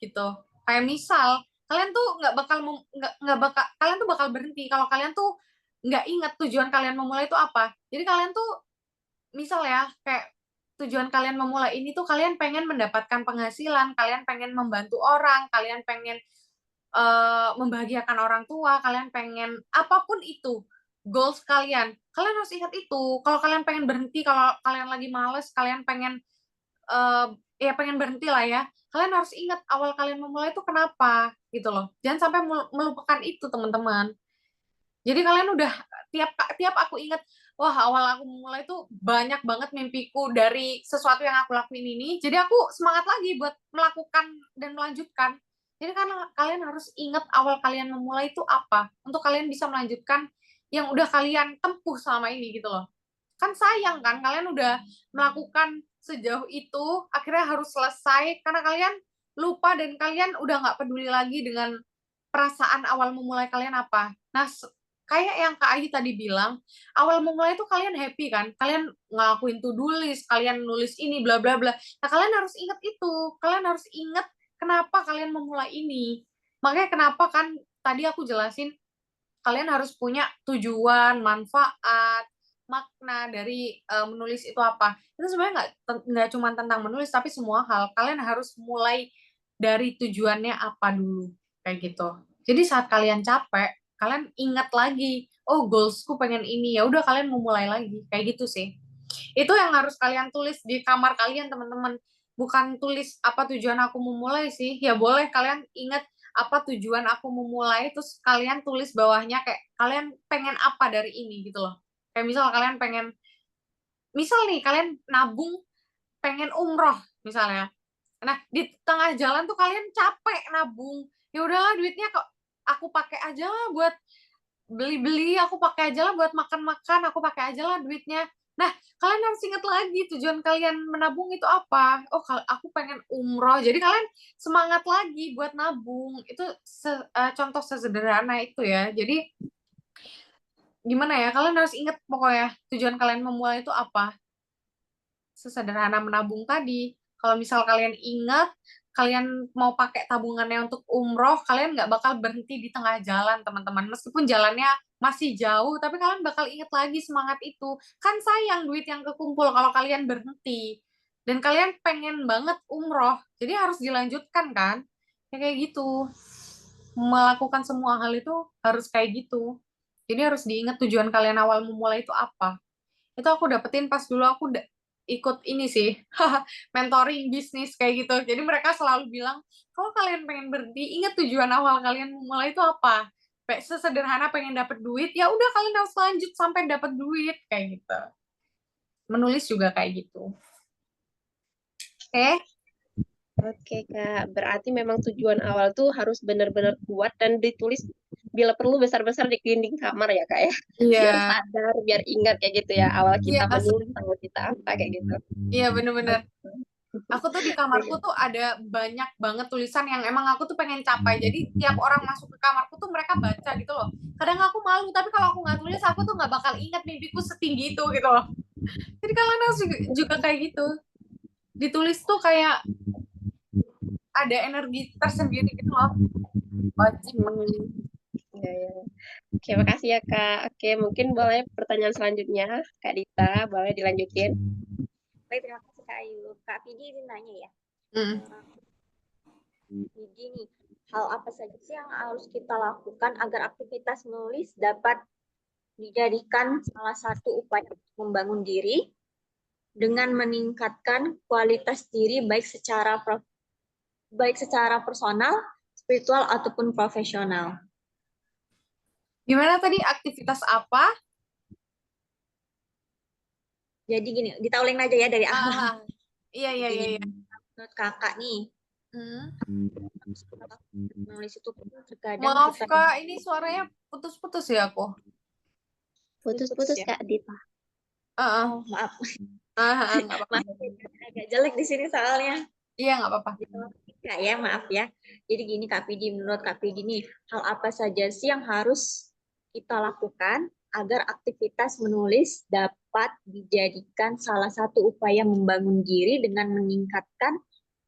gitu. Kayak misal kalian tuh nggak bakal kalian tuh bakal berhenti kalau kalian tuh nggak ingat tujuan kalian memulai itu apa. Jadi kalian tuh misal ya kayak tujuan kalian memulai ini tuh kalian pengen mendapatkan penghasilan, kalian pengen membantu orang, kalian pengen membahagiakan orang tua, kalian pengen apapun itu goals kalian, kalian harus ingat itu. Kalau kalian pengen berhenti, kalau kalian lagi males, kalian pengen uh, ya pengen berhenti lah ya, kalian harus ingat awal kalian memulai itu kenapa gitu loh. Jangan sampai melupakan itu teman-teman. Jadi kalian udah tiap tiap aku ingat, wah awal aku mulai tuh banyak banget mimpiku dari sesuatu yang aku lakuin ini. Jadi aku semangat lagi buat melakukan dan melanjutkan. Jadi karena kalian harus ingat awal kalian memulai itu apa untuk kalian bisa melanjutkan yang udah kalian tempuh selama ini gitu loh. Kan sayang kan kalian udah melakukan sejauh itu akhirnya harus selesai karena kalian lupa dan kalian udah nggak peduli lagi dengan perasaan awal memulai kalian apa. Nah, kayak yang Kak Ayu tadi bilang, awal memulai itu kalian happy kan, kalian ngelakuin to-do list, kalian nulis ini, bla bla bla. Nah, kalian harus ingat itu, kalian harus ingat kenapa kalian memulai ini. Makanya kenapa kan tadi aku jelasin, kalian harus punya tujuan, manfaat, makna dari menulis itu apa. Itu sebenarnya nggak cuma tentang menulis, tapi semua hal. Kalian harus mulai dari tujuannya apa dulu, kayak gitu. Jadi saat kalian capek, kalian ingat lagi, oh goalsku pengen ini, ya udah kalian memulai lagi, kayak gitu sih. Itu yang harus kalian tulis di kamar kalian teman-teman. Bukan tulis apa tujuan aku memulai sih, ya boleh kalian ingat apa tujuan aku memulai, terus kalian tulis bawahnya kayak kalian pengen apa dari ini gitu loh. Kayak misal kalian pengen, misal nih kalian nabung pengen umroh misalnya. Nah, di tengah jalan tuh kalian capek nabung. Ya udahlah duitnya kok aku pakai aja lah buat beli-beli, aku pakai aja lah buat makan-makan, aku pakai aja lah duitnya. Nah, kalian harus ingat lagi tujuan kalian menabung itu apa. Oh, kalau aku pengen umroh. Jadi kalian semangat lagi buat nabung. Itu contoh sesederhana itu ya. Jadi gimana ya? Kalian harus ingat pokoknya tujuan kalian memulai itu apa. Sesederhana menabung tadi. Kalau misal kalian ingat, kalian mau pakai tabungannya untuk umroh, kalian nggak bakal berhenti di tengah jalan, teman-teman. Meskipun jalannya masih jauh, tapi kalian bakal ingat lagi semangat itu. Kan sayang duit yang kekumpul kalau kalian berhenti. Dan kalian pengen banget umroh, jadi harus dilanjutkan kan? Kayak gitu. Melakukan semua hal itu harus kayak gitu. Jadi harus diingat tujuan kalian awal memulai itu apa. Itu aku dapetin pas dulu aku ikut ini sih, mentoring bisnis kayak gitu. Jadi mereka selalu bilang, kalau kalian pengen berhenti, ingat tujuan awal kalian memulai itu apa. Kayak sesederhana pengen dapet duit, ya udah kalian harus lanjut sampai dapet duit kayak gitu. Menulis juga kayak gitu. Oke? Oke, Kak. Berarti memang tujuan awal tuh harus benar-benar kuat dan ditulis bila perlu besar-besar di dinding kamar ya, Kak ya. Biar Iya, sadar, biar ingat kayak gitu ya. Awal iya, kita menulis, awal kita apa kayak gitu. iya bener-bener. Oke. Aku tuh di kamarku tuh ada banyak banget tulisan yang emang aku tuh pengen capai. Jadi tiap orang masuk ke kamarku tuh mereka baca gitu loh. Kadang aku malu, tapi kalau aku nggak tulis, aku tuh nggak bakal ingat mimpiku setinggi itu gitu loh. Jadi kalian harus juga kayak gitu. Ditulis tuh kayak ada energi tersendiri gitu loh. Wajib. Hmm, ya, ya. Oke, makasih ya, Kak. Oke, mungkin boleh pertanyaan selanjutnya, Kak Dita, boleh dilanjutin. Baik, terima kasih Kak Ayu. Kak Vidi ini nanya ya. Hmm. Vidi nih, hal apa saja sih yang harus kita lakukan agar aktivitas menulis dapat dijadikan salah satu upaya untuk membangun diri dengan meningkatkan kualitas diri baik secara personal, spiritual ataupun profesional. Gimana tadi aktivitas apa? Jadi gini, kita ulang aja ya dari awal. Ah, iya iya iya. Iya. Menurut kakak nih, Hmm. menulis itu terkadang Maaf kita Kak, ini suaranya putus-putus ya aku. Putus-putus, ya. Kak Dita. Ah, Oh, maaf. nggak apa-apa. Maaf, agak jelek di sini soalnya. Iya nggak apa-apa. Kak ya, maaf ya. Jadi gini Kak Pidi, menurut Kak Pidi nih, hal apa saja sih yang harus kita lakukan agar aktivitas menulis dapat dijadikan salah satu upaya membangun diri dengan meningkatkan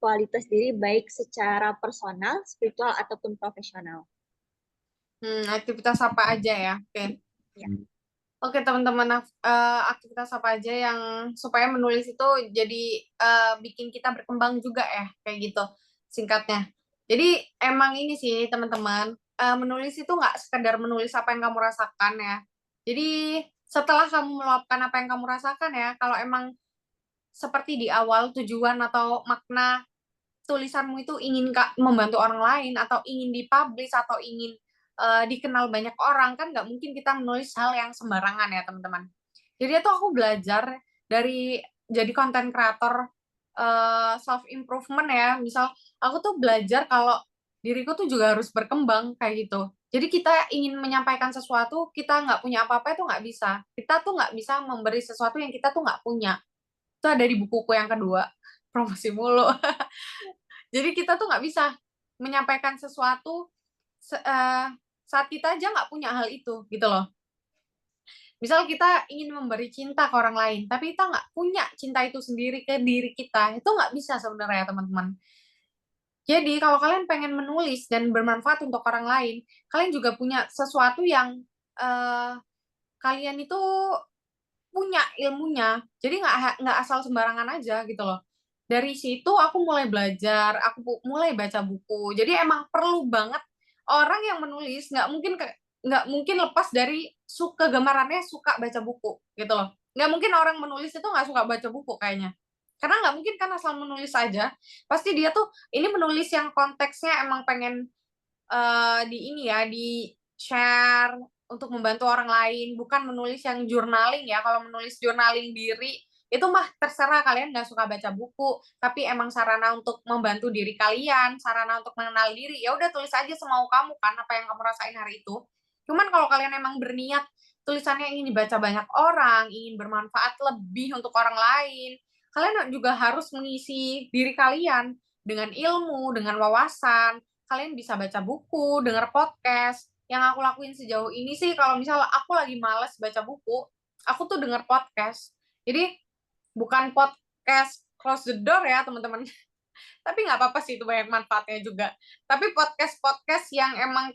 kualitas diri baik secara personal, spiritual ataupun profesional. Aktivitas apa aja ya? Oke. Ya. Oke teman-teman, aktivitas apa aja yang supaya menulis itu jadi bikin kita berkembang juga ya, kayak gitu singkatnya. Jadi emang ini sih teman-teman, menulis itu nggak sekedar menulis apa yang kamu rasakan ya. Jadi setelah kamu meluapkan apa yang kamu rasakan ya, kalau emang seperti di awal tujuan atau makna tulisanmu itu ingin membantu orang lain atau ingin dipublish atau ingin dikenal banyak orang, kan nggak mungkin kita menulis hal yang sembarangan ya teman-teman. Jadi itu aku belajar dari jadi konten kreator self improvement ya. Misal aku tuh belajar kalau diriku tuh juga harus berkembang kayak gitu. Jadi kita ingin menyampaikan sesuatu, kita nggak punya apa-apa itu nggak bisa. Kita tuh nggak bisa memberi sesuatu yang kita tuh nggak punya. Itu ada di bukuku yang kedua, promosi mulu. Jadi kita tuh nggak bisa menyampaikan sesuatu saat kita aja nggak punya hal itu gitu loh. Misal kita ingin memberi cinta ke orang lain, tapi kita nggak punya cinta itu sendiri ke diri kita, itu nggak bisa sebenarnya teman-teman. Jadi kalau kalian pengen menulis dan bermanfaat untuk orang lain, kalian juga punya sesuatu yang kalian itu punya ilmunya. Jadi nggak asal sembarangan aja gitu loh. Dari situ aku mulai belajar, aku mulai baca buku. Jadi emang perlu banget orang yang menulis nggak mungkin lepas dari kegemarannya suka baca buku gitu loh. Nggak mungkin orang menulis itu nggak suka baca buku kayaknya. Karena nggak mungkin kan asal menulis aja. Pasti dia tuh ini menulis yang konteksnya emang pengen di ini ya, di share untuk membantu orang lain, bukan menulis yang journaling ya. Kalau menulis journaling diri itu mah terserah, kalian nggak suka baca buku, tapi emang sarana untuk membantu diri kalian, sarana untuk mengenal diri, ya udah tulis aja semau kamu kan apa yang kamu rasain hari itu. Cuman kalau kalian emang berniat tulisannya ingin dibaca banyak orang, ingin bermanfaat lebih untuk orang lain, kalian juga harus mengisi diri kalian dengan ilmu, dengan wawasan. Kalian bisa baca buku, dengar podcast. Yang aku lakuin sejauh ini sih, kalau misalnya aku lagi males baca buku, aku tuh dengar podcast. Jadi bukan podcast close the door ya teman-teman, tapi nggak apa-apa sih, itu banyak manfaatnya juga. Tapi podcast-podcast yang emang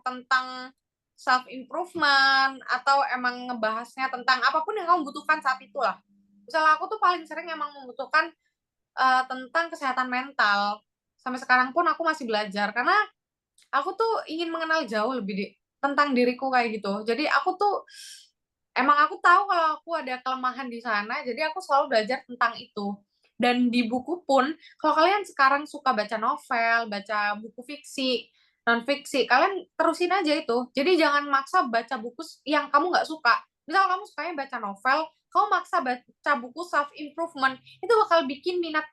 tentang self improvement atau emang ngebahasnya tentang apapun yang kamu butuhkan saat itulah. Misalnya aku tuh paling sering emang membutuhkan tentang kesehatan mental. Sampai sekarang pun aku masih belajar karena aku tuh ingin mengenal jauh lebih tentang diriku kayak gitu. Jadi aku tuh emang aku tahu kalau aku ada kelemahan di sana, jadi aku selalu belajar tentang itu. Dan di buku pun, kalau kalian sekarang suka baca novel, baca buku fiksi, non fiksi, kalian terusin aja itu. Jadi jangan maksa baca buku yang kamu nggak suka. Misal kamu sukanya baca novel, kamu maksa baca buku self improvement, itu bakal bikin minat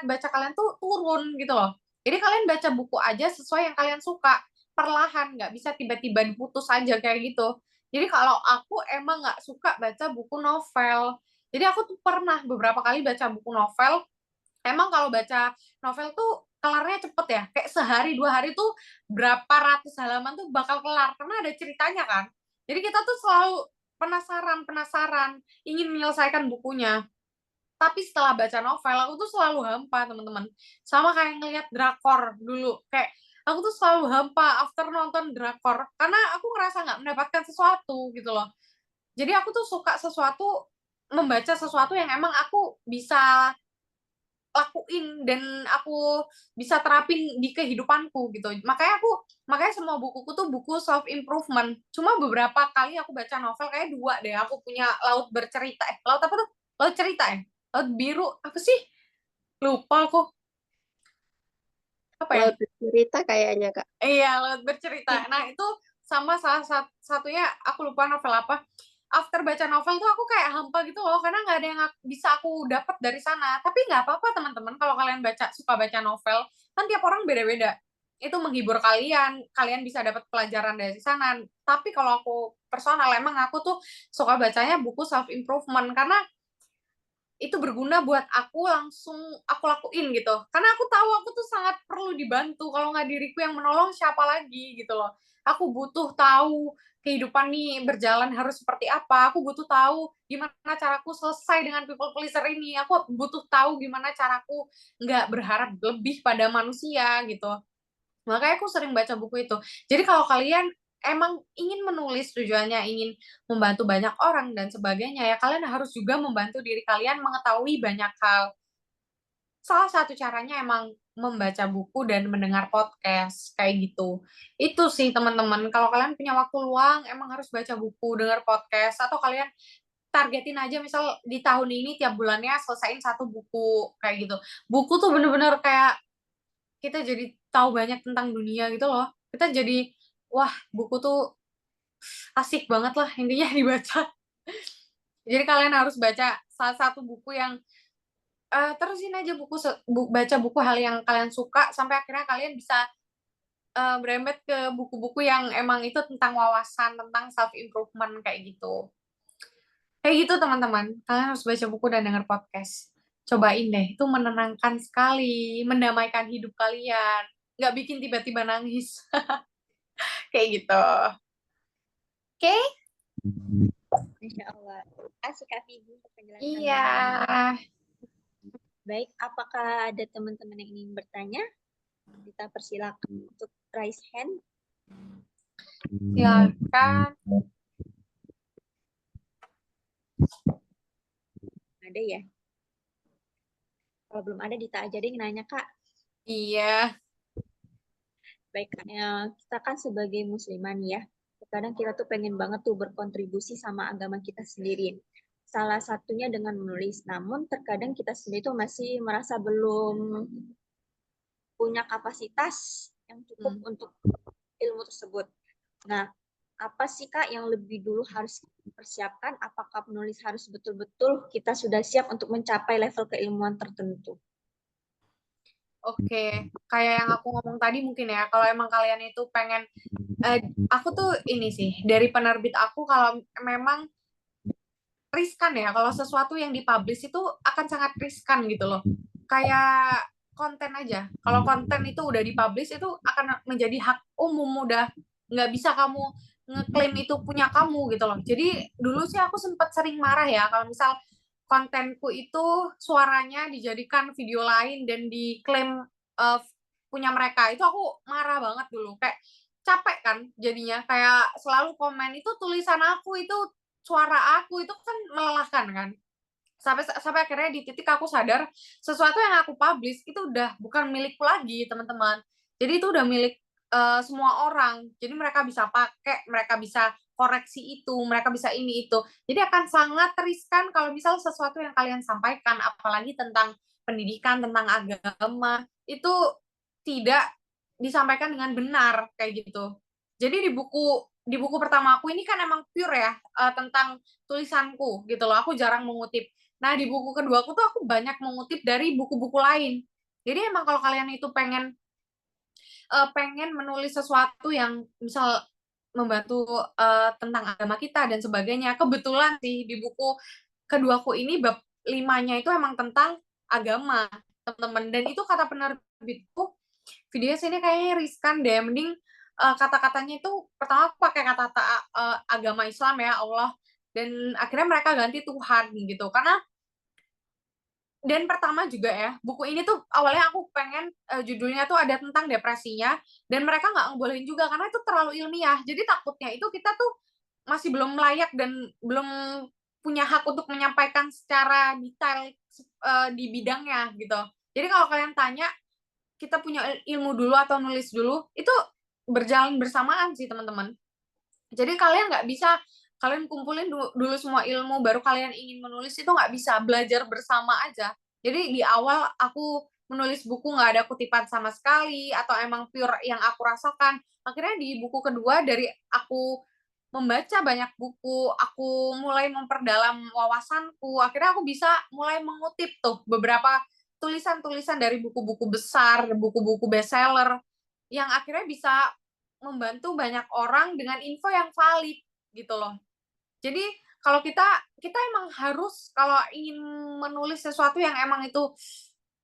baca kalian tuh turun gitu loh. Jadi kalian baca buku aja sesuai yang kalian suka, perlahan, nggak bisa tiba-tiba diputus aja kayak gitu. Jadi kalau aku emang nggak suka baca buku novel. Jadi aku tuh pernah beberapa kali baca buku novel. Emang kalau baca novel tuh kelarnya cepet ya. Kayak sehari 2 hari tuh berapa ratus halaman tuh bakal kelar. Karena ada ceritanya kan. Jadi kita tuh selalu penasaran, ingin menyelesaikan bukunya. Tapi setelah baca novel, aku tuh selalu hampa, teman-teman. Sama kayak ngeliat drakor dulu. Kayak aku tuh selalu hampa after nonton drakor. Karena aku ngerasa nggak mendapatkan sesuatu gitu loh. Jadi aku tuh suka membaca sesuatu yang emang aku bisa lakuin dan aku bisa terapin di kehidupanku gitu. Makanya semua bukuku tuh buku self improvement. Cuma beberapa kali aku baca novel kayak 2 deh. Aku punya Laut Bercerita. Laut apa tuh? Laut Cerita ya? Laut Biru apa sih? Lupa aku. Apa ya? Laut bercerita kayaknya, Kak. Iya, Laut Bercerita. Nah, itu sama salah satunya aku lupa novel apa. After baca novel tuh aku kayak hampa gitu loh, karena nggak ada yang bisa aku dapat dari sana. Tapi nggak apa-apa teman-teman, kalau kalian suka baca novel, kan tiap orang beda-beda. Itu menghibur kalian, kalian bisa dapat pelajaran dari sana. Tapi kalau aku personal, emang aku tuh suka bacanya buku self improvement karena itu berguna buat aku, langsung aku lakuin gitu. Karena aku tahu aku tuh sangat perlu dibantu, kalau nggak diriku yang menolong siapa lagi gitu loh. Aku butuh tahu kehidupan nih berjalan harus seperti apa, aku butuh tahu gimana caraku selesai dengan people pleaser ini, aku butuh tahu gimana caraku nggak berharap lebih pada manusia gitu. Makanya aku sering baca buku itu. Jadi kalau kalian emang ingin menulis, tujuannya ingin membantu banyak orang dan sebagainya, ya kalian harus juga membantu diri kalian mengetahui banyak hal. Salah satu caranya emang membaca buku dan mendengar podcast kayak gitu. Itu sih teman-teman, kalau kalian punya waktu luang emang harus baca buku, dengar podcast, atau kalian targetin aja misal di tahun ini tiap bulannya selesaiin 1 buku kayak gitu. Buku tuh bener-bener kayak kita jadi tahu banyak tentang dunia gitu loh. Kita jadi, wah, buku tuh asik banget lah intinya dibaca. Jadi kalian harus baca salah satu buku yang terusin aja baca buku hal yang kalian suka sampai akhirnya kalian bisa berembet ke buku-buku yang emang itu tentang wawasan, tentang self improvement kayak gitu. Kayak gitu teman-teman. Kalian harus baca buku dan denger podcast. Cobain deh, itu menenangkan sekali, mendamaikan hidup kalian. Nggak bikin tiba-tiba nangis. Kayak gitu. Oke? Insya Allah. Asik Kak Vivi untuk penjelasannya. Iya. Baik, apakah ada teman-teman yang ingin bertanya? Kita persilakan untuk raise hand. Silakan. Ada ya? Kalau belum ada, Dita aja deh yang nanya, Kak. Iya. Baik, Kak. Ya, kita kan sebagai musliman ya, kadang kita tuh pengen banget tuh berkontribusi sama agama kita sendiri. Salah satunya dengan menulis. Namun terkadang kita sendiri tuh masih merasa belum punya kapasitas yang cukup untuk ilmu tersebut. Nah, apa sih Kak yang lebih dulu harus dipersiapkan? Apakah penulis harus betul-betul kita sudah siap untuk mencapai level keilmuan tertentu? Oke, kayak yang aku ngomong tadi mungkin ya, kalau emang kalian itu pengen, aku tuh ini sih, dari penerbit aku kalau memang riskan ya, kalau sesuatu yang dipublish itu akan sangat riskan gitu loh. Kayak konten aja, kalau konten itu udah dipublish itu akan menjadi hak umum, udah nggak bisa kamu ngeklaim itu punya kamu gitu loh. Jadi dulu sih aku sempat sering marah ya, kalau misal kontenku itu suaranya dijadikan video lain dan diklaim uh, punya mereka, itu aku marah banget dulu, kayak capek kan jadinya, kayak selalu komen itu tulisan aku, itu suara aku, itu kan melelahkan kan, sampai sampai akhirnya di titik aku sadar sesuatu yang aku publish itu udah bukan milikku lagi, teman-teman. Jadi itu udah milik semua orang. Jadi mereka bisa pakai, mereka bisa koreksi itu, mereka bisa ini itu. Jadi akan sangat riskan kalau misal sesuatu yang kalian sampaikan, apalagi tentang pendidikan, tentang agama, itu tidak disampaikan dengan benar kayak gitu. Jadi di buku pertama aku ini kan emang pure ya, tentang tulisanku gitu loh. Aku jarang mengutip. Nah, di buku kedua aku tuh aku banyak mengutip dari buku-buku lain. Jadi emang kalau kalian itu pengen menulis sesuatu yang misal membantu tentang agama kita dan sebagainya. Kebetulan sih di buku keduaku ini bab 5-nya itu emang tentang agama, teman-teman. Dan itu kata penerbitku, video sini kayaknya riskan deh. Mending kata-katanya itu pertama aku pakai kata-kata agama Islam ya, Allah. Dan akhirnya mereka ganti Tuhan gitu. Karena dan pertama juga ya, buku ini tuh awalnya aku pengen judulnya tuh ada tentang depresinya, dan mereka nggak ngebolehin juga karena itu terlalu ilmiah. Jadi takutnya itu kita tuh masih belum layak dan belum punya hak untuk menyampaikan secara detail di bidangnya gitu. Jadi kalau kalian tanya, kita punya ilmu dulu atau nulis dulu, itu berjalan bersamaan sih teman-teman. Jadi kalian nggak bisa kalian kumpulin dulu semua ilmu baru kalian ingin menulis, itu nggak bisa, belajar bersama aja. Jadi di awal aku menulis buku nggak ada kutipan sama sekali atau emang pure yang aku rasakan. Akhirnya di buku kedua dari aku membaca banyak buku, aku mulai memperdalam wawasanku, akhirnya aku bisa mulai mengutip tuh beberapa tulisan-tulisan dari buku-buku besar, buku-buku bestseller yang akhirnya bisa membantu banyak orang dengan info yang valid gitu loh. Jadi kalau kita emang harus kalau ingin menulis sesuatu yang emang itu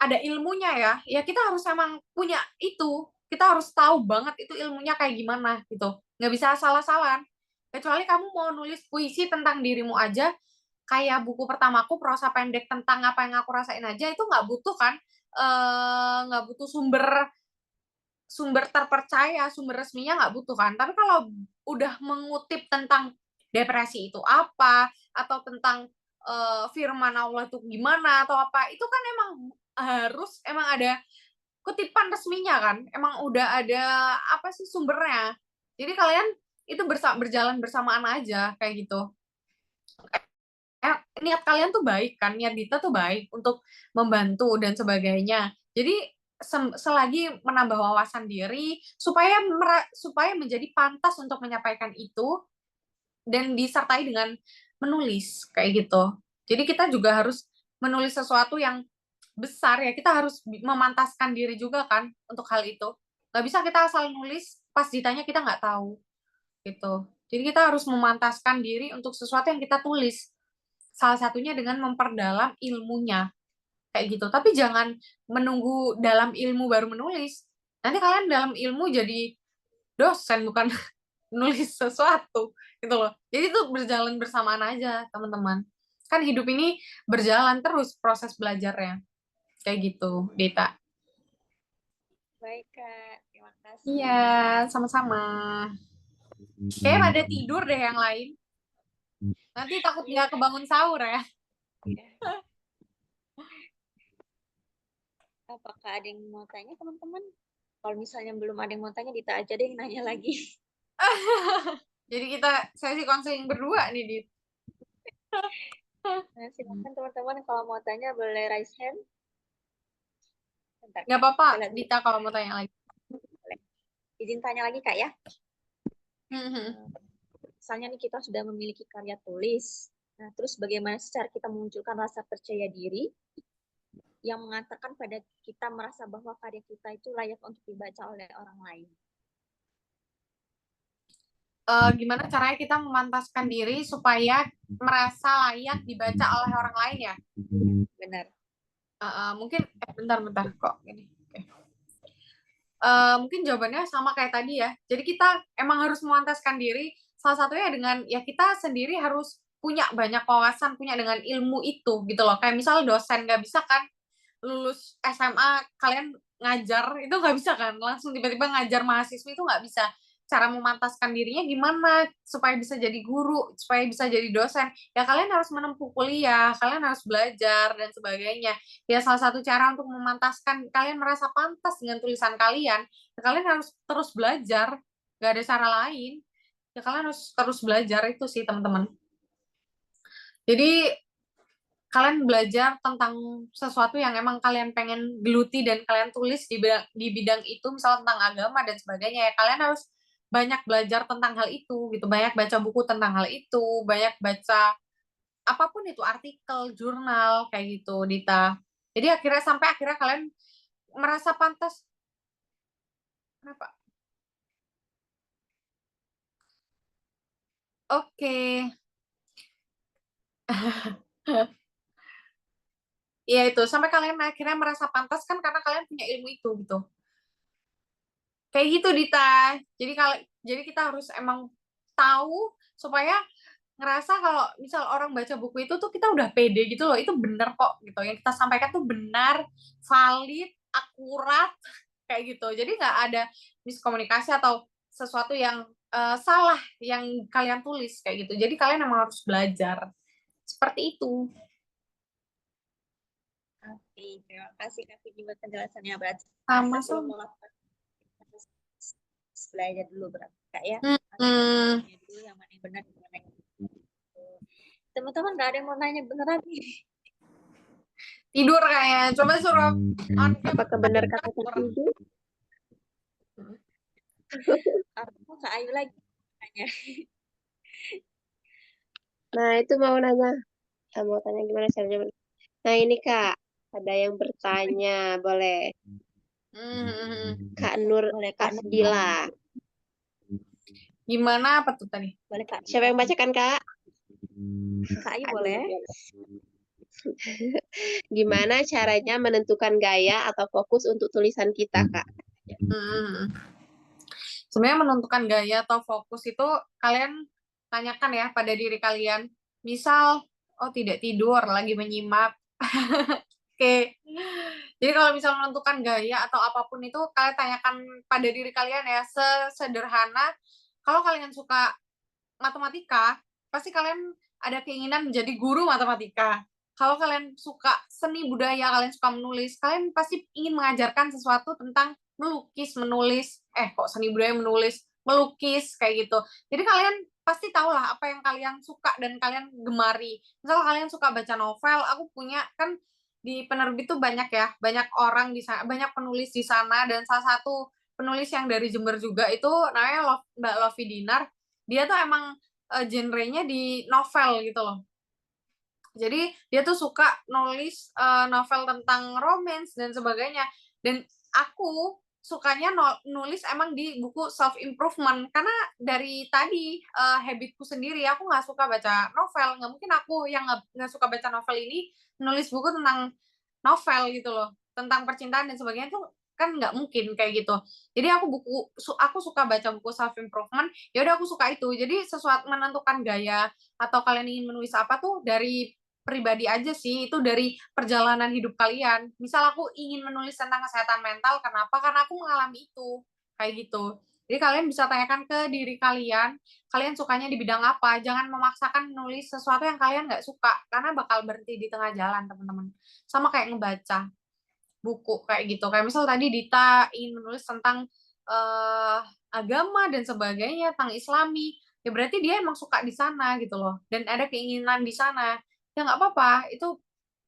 ada ilmunya ya, ya kita harus emang punya itu. Kita harus tahu banget itu ilmunya kayak gimana gitu. Nggak bisa asal-asalan. Kecuali kamu mau nulis puisi tentang dirimu aja, kayak buku pertamaku prosa pendek tentang apa yang aku rasain aja, itu nggak butuh kan, nggak butuh sumber sumber terpercaya, sumber resminya nggak butuh kan. Tapi kalau udah mengutip tentang depresi itu apa, atau tentang firman Allah itu gimana, atau apa, itu kan emang harus emang ada kutipan resminya kan. Emang udah ada apa sih sumbernya. Jadi kalian itu berjalan bersamaan aja kayak gitu. Niat kalian tuh baik kan, niat Dita tuh baik untuk membantu dan sebagainya. Jadi selagi menambah wawasan diri supaya menjadi pantas untuk menyampaikan itu dan disertai dengan menulis kayak gitu. Jadi kita juga harus menulis sesuatu yang besar ya, kita harus memantaskan diri juga kan untuk hal itu. Gak bisa kita asal nulis pas ditanya kita nggak tahu gitu. Jadi kita harus memantaskan diri untuk sesuatu yang kita tulis. Salah satunya dengan memperdalam ilmunya kayak gitu. Tapi jangan menunggu dalam ilmu baru menulis. Nanti kalian dalam ilmu jadi dosen bukan nulis sesuatu gitu loh. Jadi itu berjalan bersamaan aja, teman-teman. Kan hidup ini berjalan terus proses belajarnya. Kayak gitu, Dita. Baik, Kak. Terima kasih. Iya, sama-sama. Kayaknya pada tidur deh yang lain. Nanti takut nggak kebangun sahur ya. Ya. Apakah ada yang mau tanya, teman-teman? Kalau misalnya belum ada yang mau tanya, Dita aja deh yang nanya lagi. Jadi kita sesi konseling berdua nih, Dit. Nah, silakan teman-teman kalau mau tanya boleh raise hand. Bentar, Nggak Kak. apa-apa, Kita lihat dulu. Dita kalau mau tanya lagi. Boleh. Izin tanya lagi, Kak ya. Mhm. Misalnya nih kita sudah memiliki karya tulis. Nah, terus bagaimana sih cara kita memunculkan rasa percaya diri yang mengatakan pada kita merasa bahwa karya kita itu layak untuk dibaca oleh orang lain. Gimana caranya kita memantaskan diri supaya merasa layak dibaca oleh orang lain ya? Benar. Mungkin bentar kok ini. Oke. Mungkin jawabannya sama kayak tadi ya. Jadi kita emang harus memantaskan diri. Salah satunya dengan ya kita sendiri harus punya banyak wawasan, punya dengan ilmu itu gitu loh. Kayak misal dosen nggak bisa kan lulus SMA kalian ngajar itu nggak bisa kan langsung tiba-tiba ngajar mahasiswa itu nggak bisa. Cara memantaskan dirinya gimana supaya bisa jadi guru, supaya bisa jadi dosen, ya kalian harus menempuh kuliah, kalian harus belajar dan sebagainya. Ya salah satu cara untuk memantaskan kalian merasa pantas dengan tulisan kalian, ya kalian harus terus belajar, nggak ada cara lain. Ya kalian harus terus belajar itu sih teman-teman. Jadi kalian belajar tentang sesuatu yang emang kalian pengen geluti dan kalian tulis di bidang itu, misal tentang agama dan sebagainya, ya kalian harus banyak belajar tentang hal itu gitu, banyak baca buku tentang hal itu, banyak baca apapun itu, artikel, jurnal kayak gitu, Dita. Jadi sampai akhirnya kalian merasa pantas. Kenapa? Oke. Ya itu, sampai kalian akhirnya merasa pantas kan karena kalian punya ilmu itu gitu. Kayak gitu Dita. Jadi kita harus emang tahu supaya ngerasa kalau misal orang baca buku itu tuh kita udah pede gitu loh, itu bener kok gitu. Yang kita sampaikan tuh benar, valid, akurat kayak gitu. Jadi nggak ada miskomunikasi atau sesuatu yang salah yang kalian tulis kayak gitu. Jadi kalian emang harus belajar. Seperti itu. Oke, terima kasih Kak Vidi buat penjelasannya. Berarti Sama sebelum sama. melakukan belajar dulu berarti Kak ya. Hmm. Dulu yang mana yang benar, yang mana yang teman-teman nggak ada yang mau nanya beneran nih. Tidur kayaknya. Coba suruh Apakah benar kata Kak Vidi? Aku Kak Ayu lagi nanya. Nah, itu mau nanya. Mau tanya gimana caranya. Nah, ini Kak, ada yang bertanya, boleh. Kak Nur Boleh Kak Nur. Afdila. Gimana apa tuh tadi? Boleh Kak. Siapa yang bacakan, Kak? Kak Ayu boleh. Gimana caranya menentukan gaya atau fokus untuk tulisan kita, Kak? Sebenarnya menentukan gaya atau fokus itu kalian tanyakan ya pada diri kalian. Misal, oh tidak tidur, lagi menyimak. Oke. Jadi kalau misal menentukan gaya atau apapun itu, kalian tanyakan pada diri kalian ya. Sederhana, kalau kalian suka matematika, pasti kalian ada keinginan menjadi guru matematika. Kalau kalian suka seni budaya, kalian suka menulis, kalian pasti ingin mengajarkan sesuatu tentang melukis, menulis, kok seni budaya menulis, melukis, kayak gitu. Jadi kalian pasti tahulah apa yang kalian suka dan kalian gemari. Misal kalian suka baca novel, aku punya, kan di penerbit tuh banyak ya, banyak orang di sana, banyak penulis di sana, dan salah satu penulis yang dari Jember juga itu namanya Mbak Lofi Dinar. Dia tuh emang genrenya di novel gitu loh. Jadi dia tuh suka nulis novel tentang romance dan sebagainya. Dan aku sukanya nulis emang di buku self improvement karena dari tadi habitku sendiri aku nggak suka baca novel. Nggak mungkin aku yang nggak suka baca novel ini nulis buku tentang novel gitu loh, tentang percintaan dan sebagainya tuh kan nggak mungkin kayak gitu. Jadi aku suka baca buku self improvement. Ya udah aku suka itu. Jadi sesuatu menentukan gaya atau kalian ingin menulis apa tuh dari pribadi aja sih, itu dari perjalanan hidup kalian. Misal aku ingin menulis tentang kesehatan mental, kenapa? Karena aku mengalami itu, kayak gitu. Jadi kalian bisa tanyakan ke diri kalian sukanya di bidang apa, jangan memaksakan menulis sesuatu yang kalian nggak suka, karena bakal berhenti di tengah jalan, teman-teman. Sama kayak ngebaca buku, kayak gitu. Kayak misal tadi Dita ingin menulis tentang agama dan sebagainya, tentang Islami, ya berarti dia emang suka di sana gitu loh, dan ada keinginan di sana. Ya nggak apa-apa, itu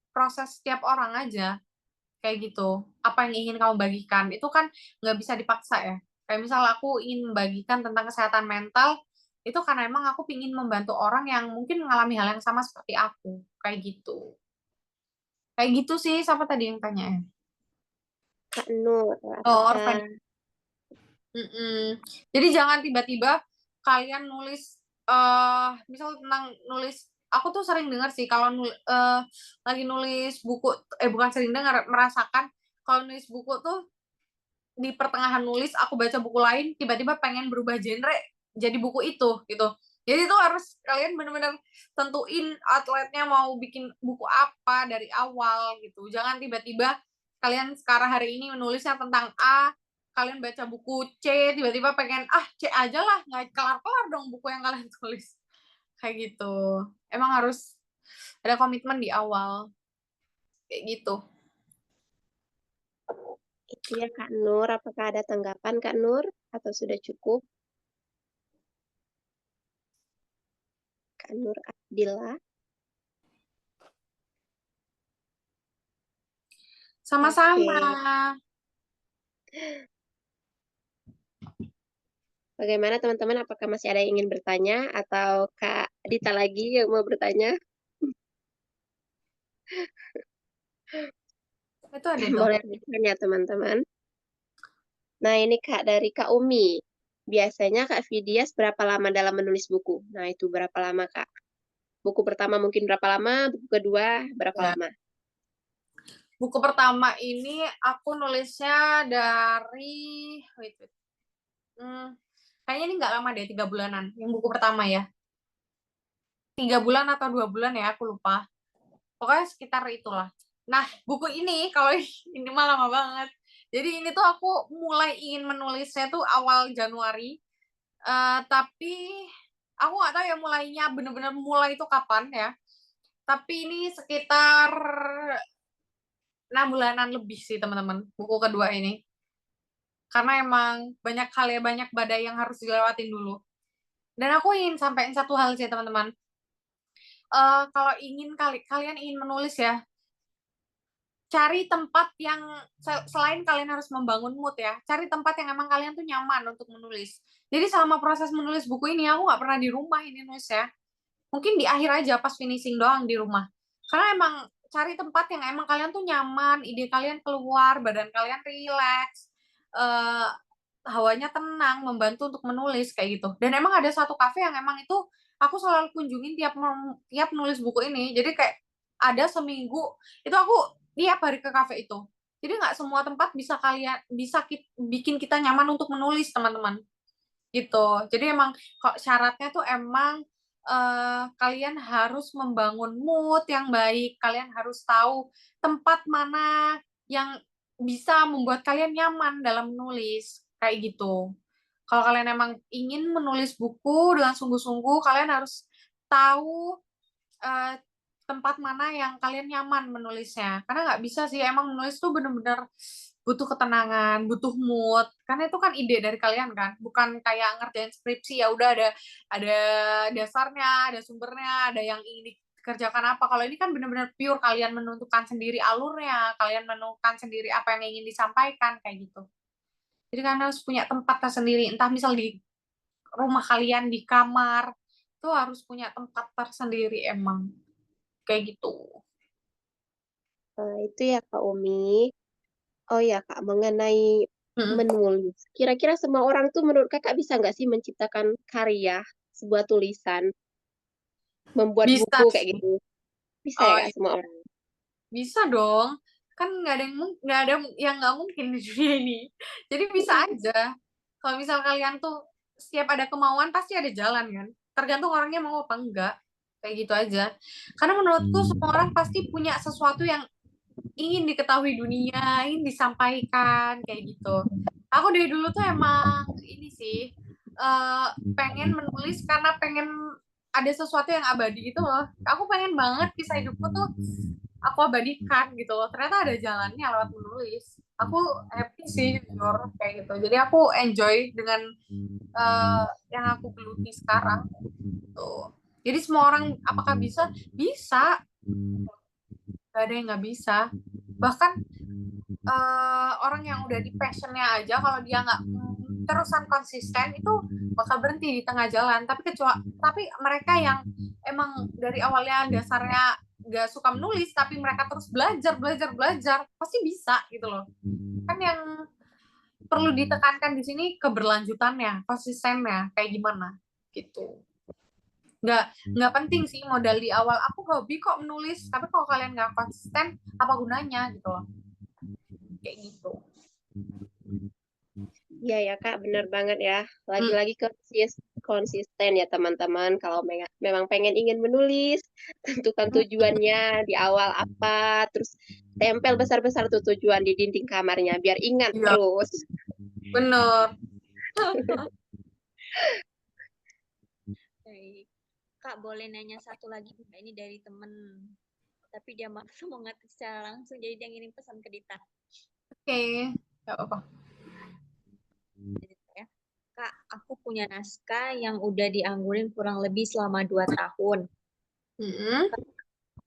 proses setiap orang aja kayak gitu. Apa yang ingin kamu bagikan itu kan nggak bisa dipaksa ya. Kayak misal aku ingin membagikan tentang kesehatan mental, itu karena emang aku ingin membantu orang yang mungkin mengalami hal yang sama seperti aku, kayak gitu. Kayak gitu sih. Siapa tadi yang tanya? Kak Nur, Oh, apakah Jadi jangan tiba-tiba kalian nulis, misal tentang nulis, aku tuh sering dengar sih kalau lagi nulis buku, bukan sering dengar, merasakan kalau nulis buku tuh di pertengahan nulis aku baca buku lain, tiba-tiba pengen berubah genre jadi buku itu gitu. Jadi itu harus kalian benar-benar tentuin outletnya mau bikin buku apa dari awal gitu. Jangan tiba-tiba kalian sekarang hari ini menulisnya tentang A, kalian baca buku C, tiba-tiba pengen C aja lah, nggak kelar-kelar dong buku yang kalian tulis. Kayak gitu. Emang harus ada komitmen di awal. Kayak gitu. itu ya Kak Nur? Apakah ada tanggapan Kak Nur? Atau sudah cukup? Kak Nur Abdillah. Sama-sama. Oke. Bagaimana teman-teman? Apakah masih ada yang ingin bertanya? Atau Kak Dita lagi yang mau bertanya? Itu ada tuh. Boleh bertanya teman-teman. Nah ini Kak dari Kak Umi. Biasanya Kak Fidias berapa lama dalam menulis buku? Nah itu berapa lama Kak? Buku pertama mungkin berapa lama? Buku kedua berapa Ya. lama? Buku pertama ini aku nulisnya dari, wait. Kayaknya ini nggak lama deh, 3 bulanan. Yang buku pertama ya. 3 bulan atau 2 bulan ya, aku lupa. Pokoknya sekitar itulah. Nah, buku ini, kalau ini mah lama banget. Jadi ini tuh aku mulai ingin menulisnya tuh awal Januari. Tapi aku nggak tahu ya mulainya bener-bener mulai itu kapan ya. Tapi ini sekitar 6 bulanan lebih sih teman-teman, buku kedua ini. Karena emang banyak hal ya, banyak badai yang harus dilewatin dulu. Dan aku ingin sampaikan satu hal sih teman-teman. Kalau kalian ingin menulis ya, cari tempat yang selain kalian harus membangun mood ya, cari tempat yang emang kalian tuh nyaman untuk menulis. Jadi selama proses menulis buku ini aku nggak pernah di rumah ini nulis ya. Mungkin di akhir aja pas finishing doang di rumah. Karena emang cari tempat yang emang kalian tuh nyaman, ide kalian keluar, badan kalian rileks, hawanya tenang, membantu untuk menulis kayak gitu. Dan emang ada satu kafe yang emang itu aku selalu kunjungin tiap nulis buku ini. Jadi kayak ada seminggu itu aku tiap hari ke kafe itu. Jadi nggak semua tempat bisa bikin kita nyaman untuk menulis teman-teman gitu. Jadi emang kok syaratnya tuh emang kalian harus membangun mood yang baik. Kalian harus tahu tempat mana yang bisa membuat kalian nyaman dalam menulis kayak gitu. Kalau kalian emang ingin menulis buku dengan sungguh-sungguh, kalian harus tahu eh, tempat mana yang kalian nyaman menulisnya. Karena nggak bisa sih, emang menulis tuh bener-bener butuh ketenangan, butuh mood. Karena itu kan ide dari kalian kan, bukan kayak ngerjain skripsi ya udah ada dasarnya, ada sumbernya, ada yang ingin dikerjakan apa. Kalau ini kan bener-bener pure kalian menentukan sendiri alurnya, kalian menentukan sendiri apa yang ingin disampaikan kayak gitu. Jadi kalian harus punya tempat tersendiri, entah misal di rumah kalian, di kamar, itu harus punya tempat tersendiri emang. Kayak gitu. Itu ya Kak Umi. Oh ya Kak, mengenai Hmm. menulis. Kira-kira semua orang tuh menurut Kakak bisa nggak sih menciptakan karya, sebuah tulisan, membuat Bisa buku kayak sih. gitu? Bisa ya Oh, Kak semua orang? bisa dong. Kan nggak ada yang nggak mungkin di dunia ini. Jadi bisa aja. Kalau misal kalian tuh setiap ada kemauan pasti ada jalan kan. Tergantung orangnya mau apa enggak. Kayak gitu aja. Karena menurutku semua orang pasti punya sesuatu yang ingin diketahui dunia, ingin disampaikan kayak gitu. Aku dari dulu tuh emang ini sih pengen menulis karena pengen ada sesuatu yang abadi gitu loh. Aku pengen banget kisah hidupku tuh aku abadikan gitu loh. Ternyata ada jalannya lewat menulis. Aku happy sih jujur kayak gitu. Jadi aku enjoy dengan yang aku geluti sekarang. Tuh. Jadi semua orang apakah bisa? Bisa. Gak ada yang nggak bisa. Bahkan orang yang udah di passionnya aja kalau dia nggak terusan konsisten itu bakal berhenti di tengah jalan. Tapi mereka yang emang dari awalnya dasarnya nggak suka menulis tapi mereka terus belajar pasti bisa gitu loh. Kan yang perlu ditekankan di sini keberlanjutannya, konsistennya kayak gimana gitu. Nggak penting sih modal di awal, aku hobi kok menulis, tapi kalau kalian nggak konsisten apa gunanya gitu loh, kayak gitu. Iya ya Kak, bener banget ya. Lagi-lagi konsisten ya teman-teman. Kalau memang pengen ingin menulis, tentukan tujuannya di awal apa, terus tempel besar-besar tuh tujuan di dinding kamarnya, biar ingat Iya, terus. bener. Baik. Kak, boleh nanya satu lagi nggak? Ini dari temen, tapi dia maksa mau ngetik secara langsung, jadi dia ngirim pesan ke Dita. Oke, nggak apa-apa. Ya. Kak, aku punya naskah yang udah dianggurin kurang lebih selama 2 tahun.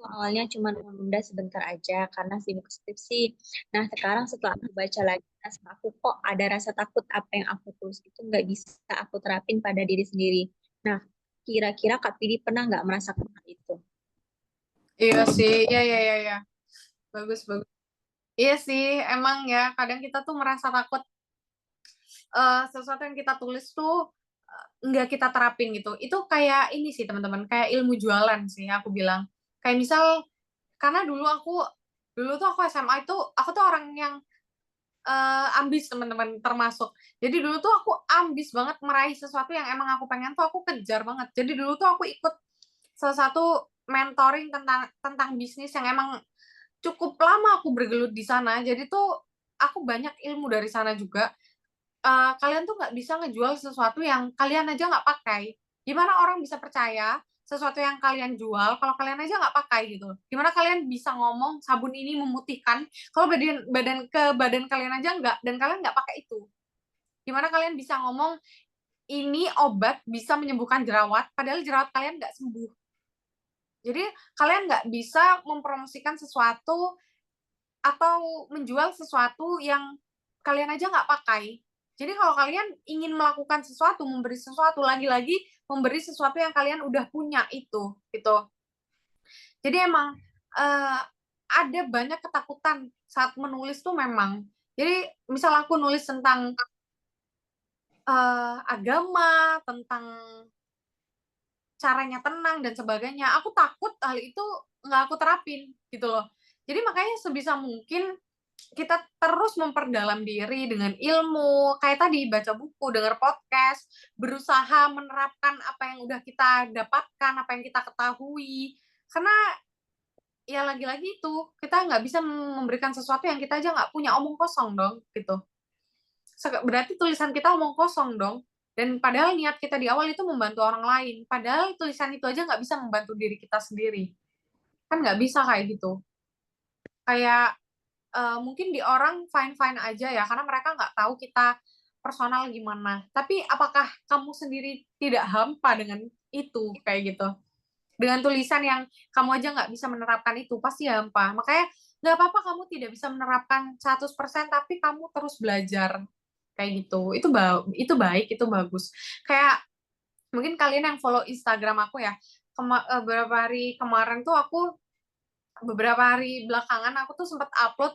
Awalnya cuma menunda sebentar aja karena sibuk skripsi. Nah, sekarang setelah aku baca lagi naskah aku, kok ada rasa takut apa yang aku tulis itu nggak bisa aku terapin pada diri sendiri. Nah, kira-kira Kak Pidi pernah nggak merasakan hal itu? Iya sih, iya. Bagus. Iya sih, emang ya, kadang kita tuh merasa takut sesuatu yang kita tulis tuh nggak kita terapin gitu. Itu kayak ini sih teman-teman, kayak ilmu jualan sih aku bilang. Kayak misal, karena dulu tuh aku SMA itu, aku tuh orang yang ambis teman-teman termasuk. Jadi dulu tuh aku ambis banget meraih sesuatu yang emang aku pengen tuh aku kejar banget. Jadi dulu tuh aku ikut salah satu mentoring tentang bisnis yang emang cukup lama aku bergelut di sana. Jadi tuh aku banyak ilmu dari sana juga. Kalian tuh nggak bisa ngejual sesuatu yang kalian aja nggak pakai. Gimana orang bisa percaya sesuatu yang kalian jual kalau kalian aja nggak pakai gitu? Gimana kalian bisa ngomong sabun ini memutihkan kalau badan kalian aja nggak, dan kalian nggak pakai itu? Gimana kalian bisa ngomong ini obat bisa menyembuhkan jerawat padahal jerawat kalian nggak sembuh? Jadi kalian nggak bisa mempromosikan sesuatu atau menjual sesuatu yang kalian aja nggak pakai. Jadi kalau kalian ingin melakukan sesuatu, memberi sesuatu, lagi-lagi memberi sesuatu yang kalian udah punya itu, gitu. Jadi emang ada banyak ketakutan saat menulis tuh memang. Jadi misal aku nulis tentang agama, tentang caranya tenang dan sebagainya, aku takut hal itu nggak aku terapin gitu loh. Jadi makanya sebisa mungkin kita terus memperdalam diri dengan ilmu, kayak tadi baca buku, dengar podcast, berusaha menerapkan apa yang udah kita dapatkan, apa yang kita ketahui. Karena ya lagi-lagi itu, kita nggak bisa memberikan sesuatu yang kita aja nggak punya, omong kosong dong, gitu. Berarti tulisan kita omong kosong dong. Dan padahal niat kita di awal itu membantu orang lain. Padahal tulisan itu aja nggak bisa membantu diri kita sendiri. Kan nggak bisa kayak gitu. Kayak mungkin di orang fine-fine aja ya, karena mereka nggak tahu kita personal gimana. Tapi apakah kamu sendiri tidak hampa dengan itu, kayak gitu? Dengan tulisan yang kamu aja nggak bisa menerapkan itu, pasti hampa. Makanya nggak apa-apa kamu tidak bisa menerapkan 100%, tapi kamu terus belajar. Kayak gitu. Itu baik, itu bagus. Kayak mungkin kalian yang follow Instagram aku ya, beberapa hari kemarin tuh beberapa hari belakangan aku tuh sempat upload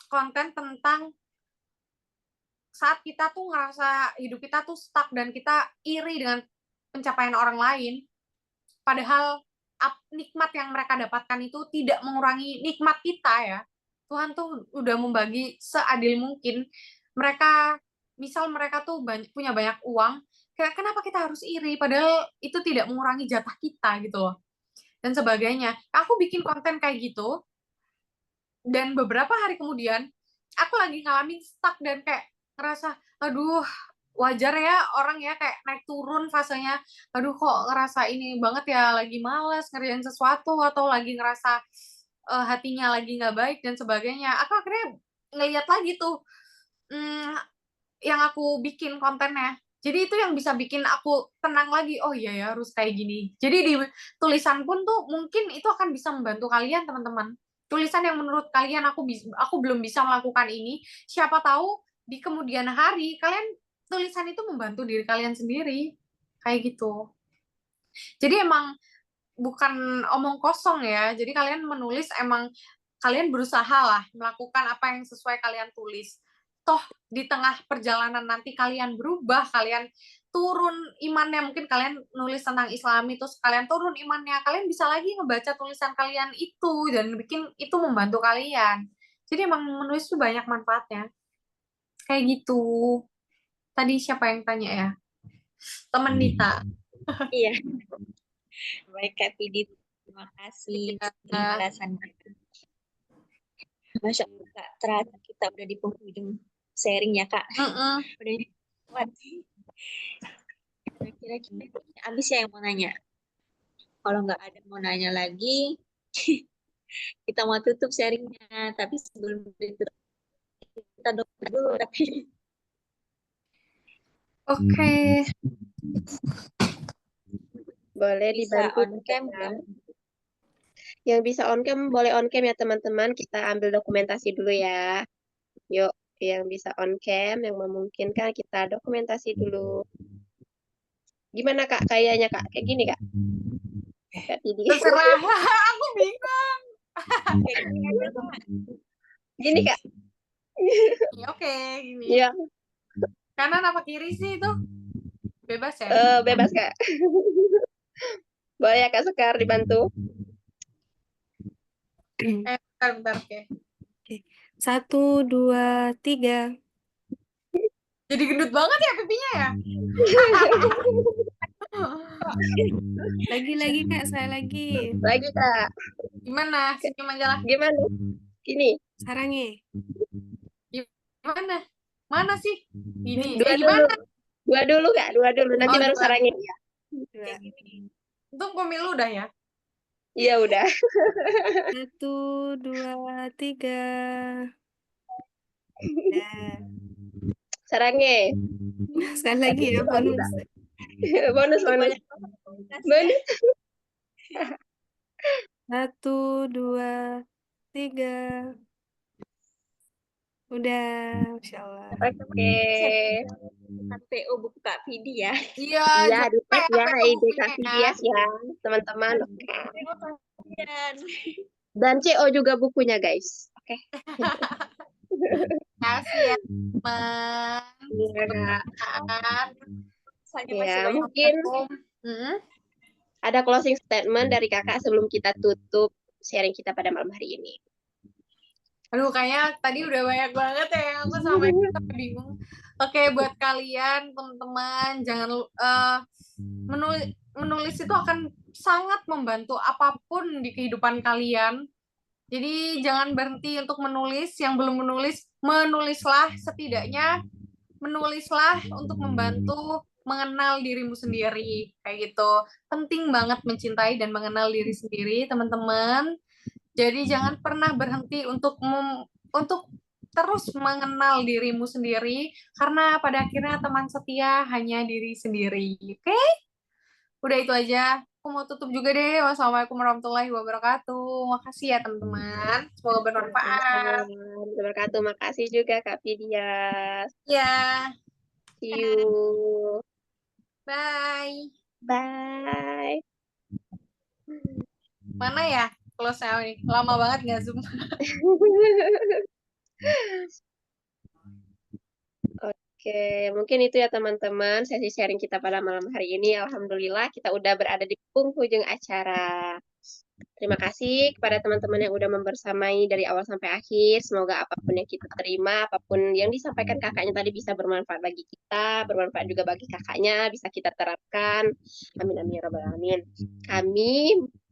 konten tentang saat kita tuh ngerasa hidup kita tuh stuck dan kita iri dengan pencapaian orang lain, padahal nikmat yang mereka dapatkan itu tidak mengurangi nikmat kita ya. Tuhan tuh udah membagi seadil mungkin. Misal mereka tuh punya banyak uang, kenapa kita harus iri? Padahal itu tidak mengurangi jatah kita gitu loh. Dan sebagainya. Aku bikin konten kayak gitu, dan beberapa hari kemudian aku lagi ngalamin stuck dan kayak ngerasa aduh, wajar ya orang ya kayak naik turun fasenya, aduh kok ngerasa ini banget ya, lagi males ngerjain sesuatu atau lagi ngerasa hatinya lagi nggak baik dan sebagainya. Aku akhirnya ngeliat lagi tuh yang aku bikin kontennya, jadi itu yang bisa bikin aku tenang lagi, oh iya ya harus kayak gini. Jadi di tulisan pun tuh mungkin itu akan bisa membantu kalian teman-teman. Tulisan yang menurut kalian aku belum bisa melakukan ini, siapa tahu di kemudian hari kalian tulisan itu membantu diri kalian sendiri, kayak gitu. Jadi emang bukan omong kosong ya. Jadi kalian menulis emang kalian berusaha lah melakukan apa yang sesuai kalian tulis. Toh di tengah perjalanan nanti kalian berubah, kalian turun imannya, mungkin kalian nulis tentang Islami terus kalian turun imannya, kalian bisa lagi ngebaca tulisan kalian itu dan bikin itu membantu kalian. Jadi emang menulis tuh banyak manfaatnya. Kayak gitu. Tadi siapa yang tanya ya? Temen Dita. Iya, baik Kak Vidi. Terima kasih Ya. penjelasannya. Masya Allah, Kak. Ternyata kita udah di penghujung sharing ya, Kak. Mm-mm. Udah lewat. Kira-kira abis ya yang mau nanya. Kalau nggak ada mau nanya lagi, kita mau tutup sharingnya. Tapi sebelum ditutup, kita doa dulu. Tapi Oke. Boleh bisa dibantu on cam juga. belum? Yang bisa on cam boleh on cam ya teman-teman. Kita ambil dokumentasi dulu ya. Yuk, yang bisa on cam, yang memungkinkan kita dokumentasi dulu. Gimana Kak? Kayaknya Kak, kayak gini Kak. Kak Didi. Terserah. Aku bingung. Kayak gini aja, Kak. Gini Kak. Ya, oke, gini. Iya, Kanan apa kiri sih itu? Bebas ya? bebas Kak. Boleh ya Kak Sekar dibantu? Bentar, oke. Oke. 1, 2, 3. Jadi gendut banget ya pipinya ya? Lagi Kak, saya lagi. Lagi Kak. Gimana? Senyum aja lah. Gimana? Gini. Sarangi. Gimana? Mana sih? Gini. Dua dulu. Gimana? Dua dulu Kak, dua dulu. Nanti Oh, baru dua. sarangin. Dua. Untung pemilu udah ya. Iya udah. 1, 2, 3. Udah. Sarangnya. Sekali lagi ya, bonus. Bonus, bonus. Bonus. 1, 2, 3. Udah, Masya Allah. Oke. PO buku Kak Vidi ya. Iya, Iya, di tag ya, apa ide bukunya Kak Vidias ya, teman-teman. Terima kasih. Dan CO juga bukunya, guys. Oke. Kasih ya, teman. Iya, Kak. Soalnya Ya, masih banyak mungkin Hmm? ada closing statement dari Kakak sebelum kita tutup sharing kita pada malam hari ini. Aduh, kayaknya tadi udah banyak banget ya yang aku sampaikan, tapi bingung. Oke, buat kalian, teman-teman, jangan menulis itu akan sangat membantu apapun di kehidupan kalian. Jadi jangan berhenti untuk menulis. Yang belum menulis, menulislah setidaknya. Menulislah untuk membantu mengenal dirimu sendiri. Kayak gitu. Penting banget mencintai dan mengenal diri sendiri, teman-teman. Jadi jangan pernah berhenti untuk terus mengenal dirimu sendiri, karena pada akhirnya teman setia hanya diri sendiri. Oke? Udah itu aja. Aku mau tutup juga deh. Wassalamualaikum warahmatullahi wabarakatuh. Makasih ya teman-teman. Semoga bermanfaat. Wabarakatuh. Makasih juga Kak Vidias. Ya, See you. bye. Bye. Mana ya close-nya nih? Lama banget nggak Zoom? Oke, mungkin itu ya teman-teman sesi sharing kita pada malam hari ini. Alhamdulillah kita udah berada di penghujung acara. Terima kasih kepada teman-teman yang udah membersamai dari awal sampai akhir. Semoga apapun yang kita terima, apapun yang disampaikan kakaknya tadi bisa bermanfaat bagi kita, bermanfaat juga bagi kakaknya, bisa kita terapkan. Amin amin ya rabbal alamin. Kami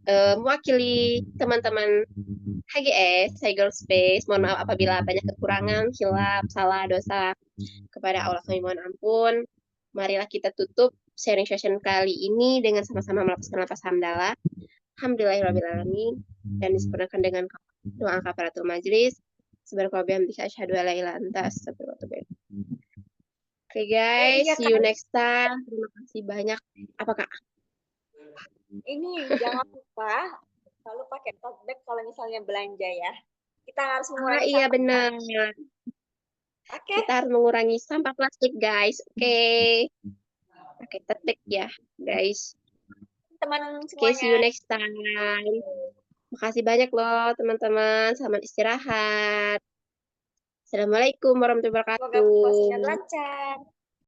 mewakili teman-teman HGS, High Girl Space. Mohon maaf apabila banyak kekurangan, hilaf, salah, dosa. Kepada Allah kami mohon ampun. Marilah kita tutup sharing session kali ini dengan sama-sama melafazkan lafaz hamdalah. Alhamdulillahirrahmanirrahim. Dan disempurnakan dengan doa kafaratul majlis. Subhanakallahumma bihamdika asyhadu an la ilaha illa anta astaghfiruka wa atubu ilaik. Oke guys, Iya, see you next time. Terima kasih banyak. Apa Kak? Ini jangan lupa selalu pakai tote bag kalau misalnya belanja ya. Kita harus Ah, mengurangi iya sampah benar. plastik. Oke. Kita harus mengurangi sampah plastik guys. Oke. Pakai tote bag ya guys. teman Oke, see you semuanya. next time. Makasih banyak loh teman-teman. Selamat istirahat. Assalamualaikum warahmatullahi Semoga puasanya wabarakatuh. lancar.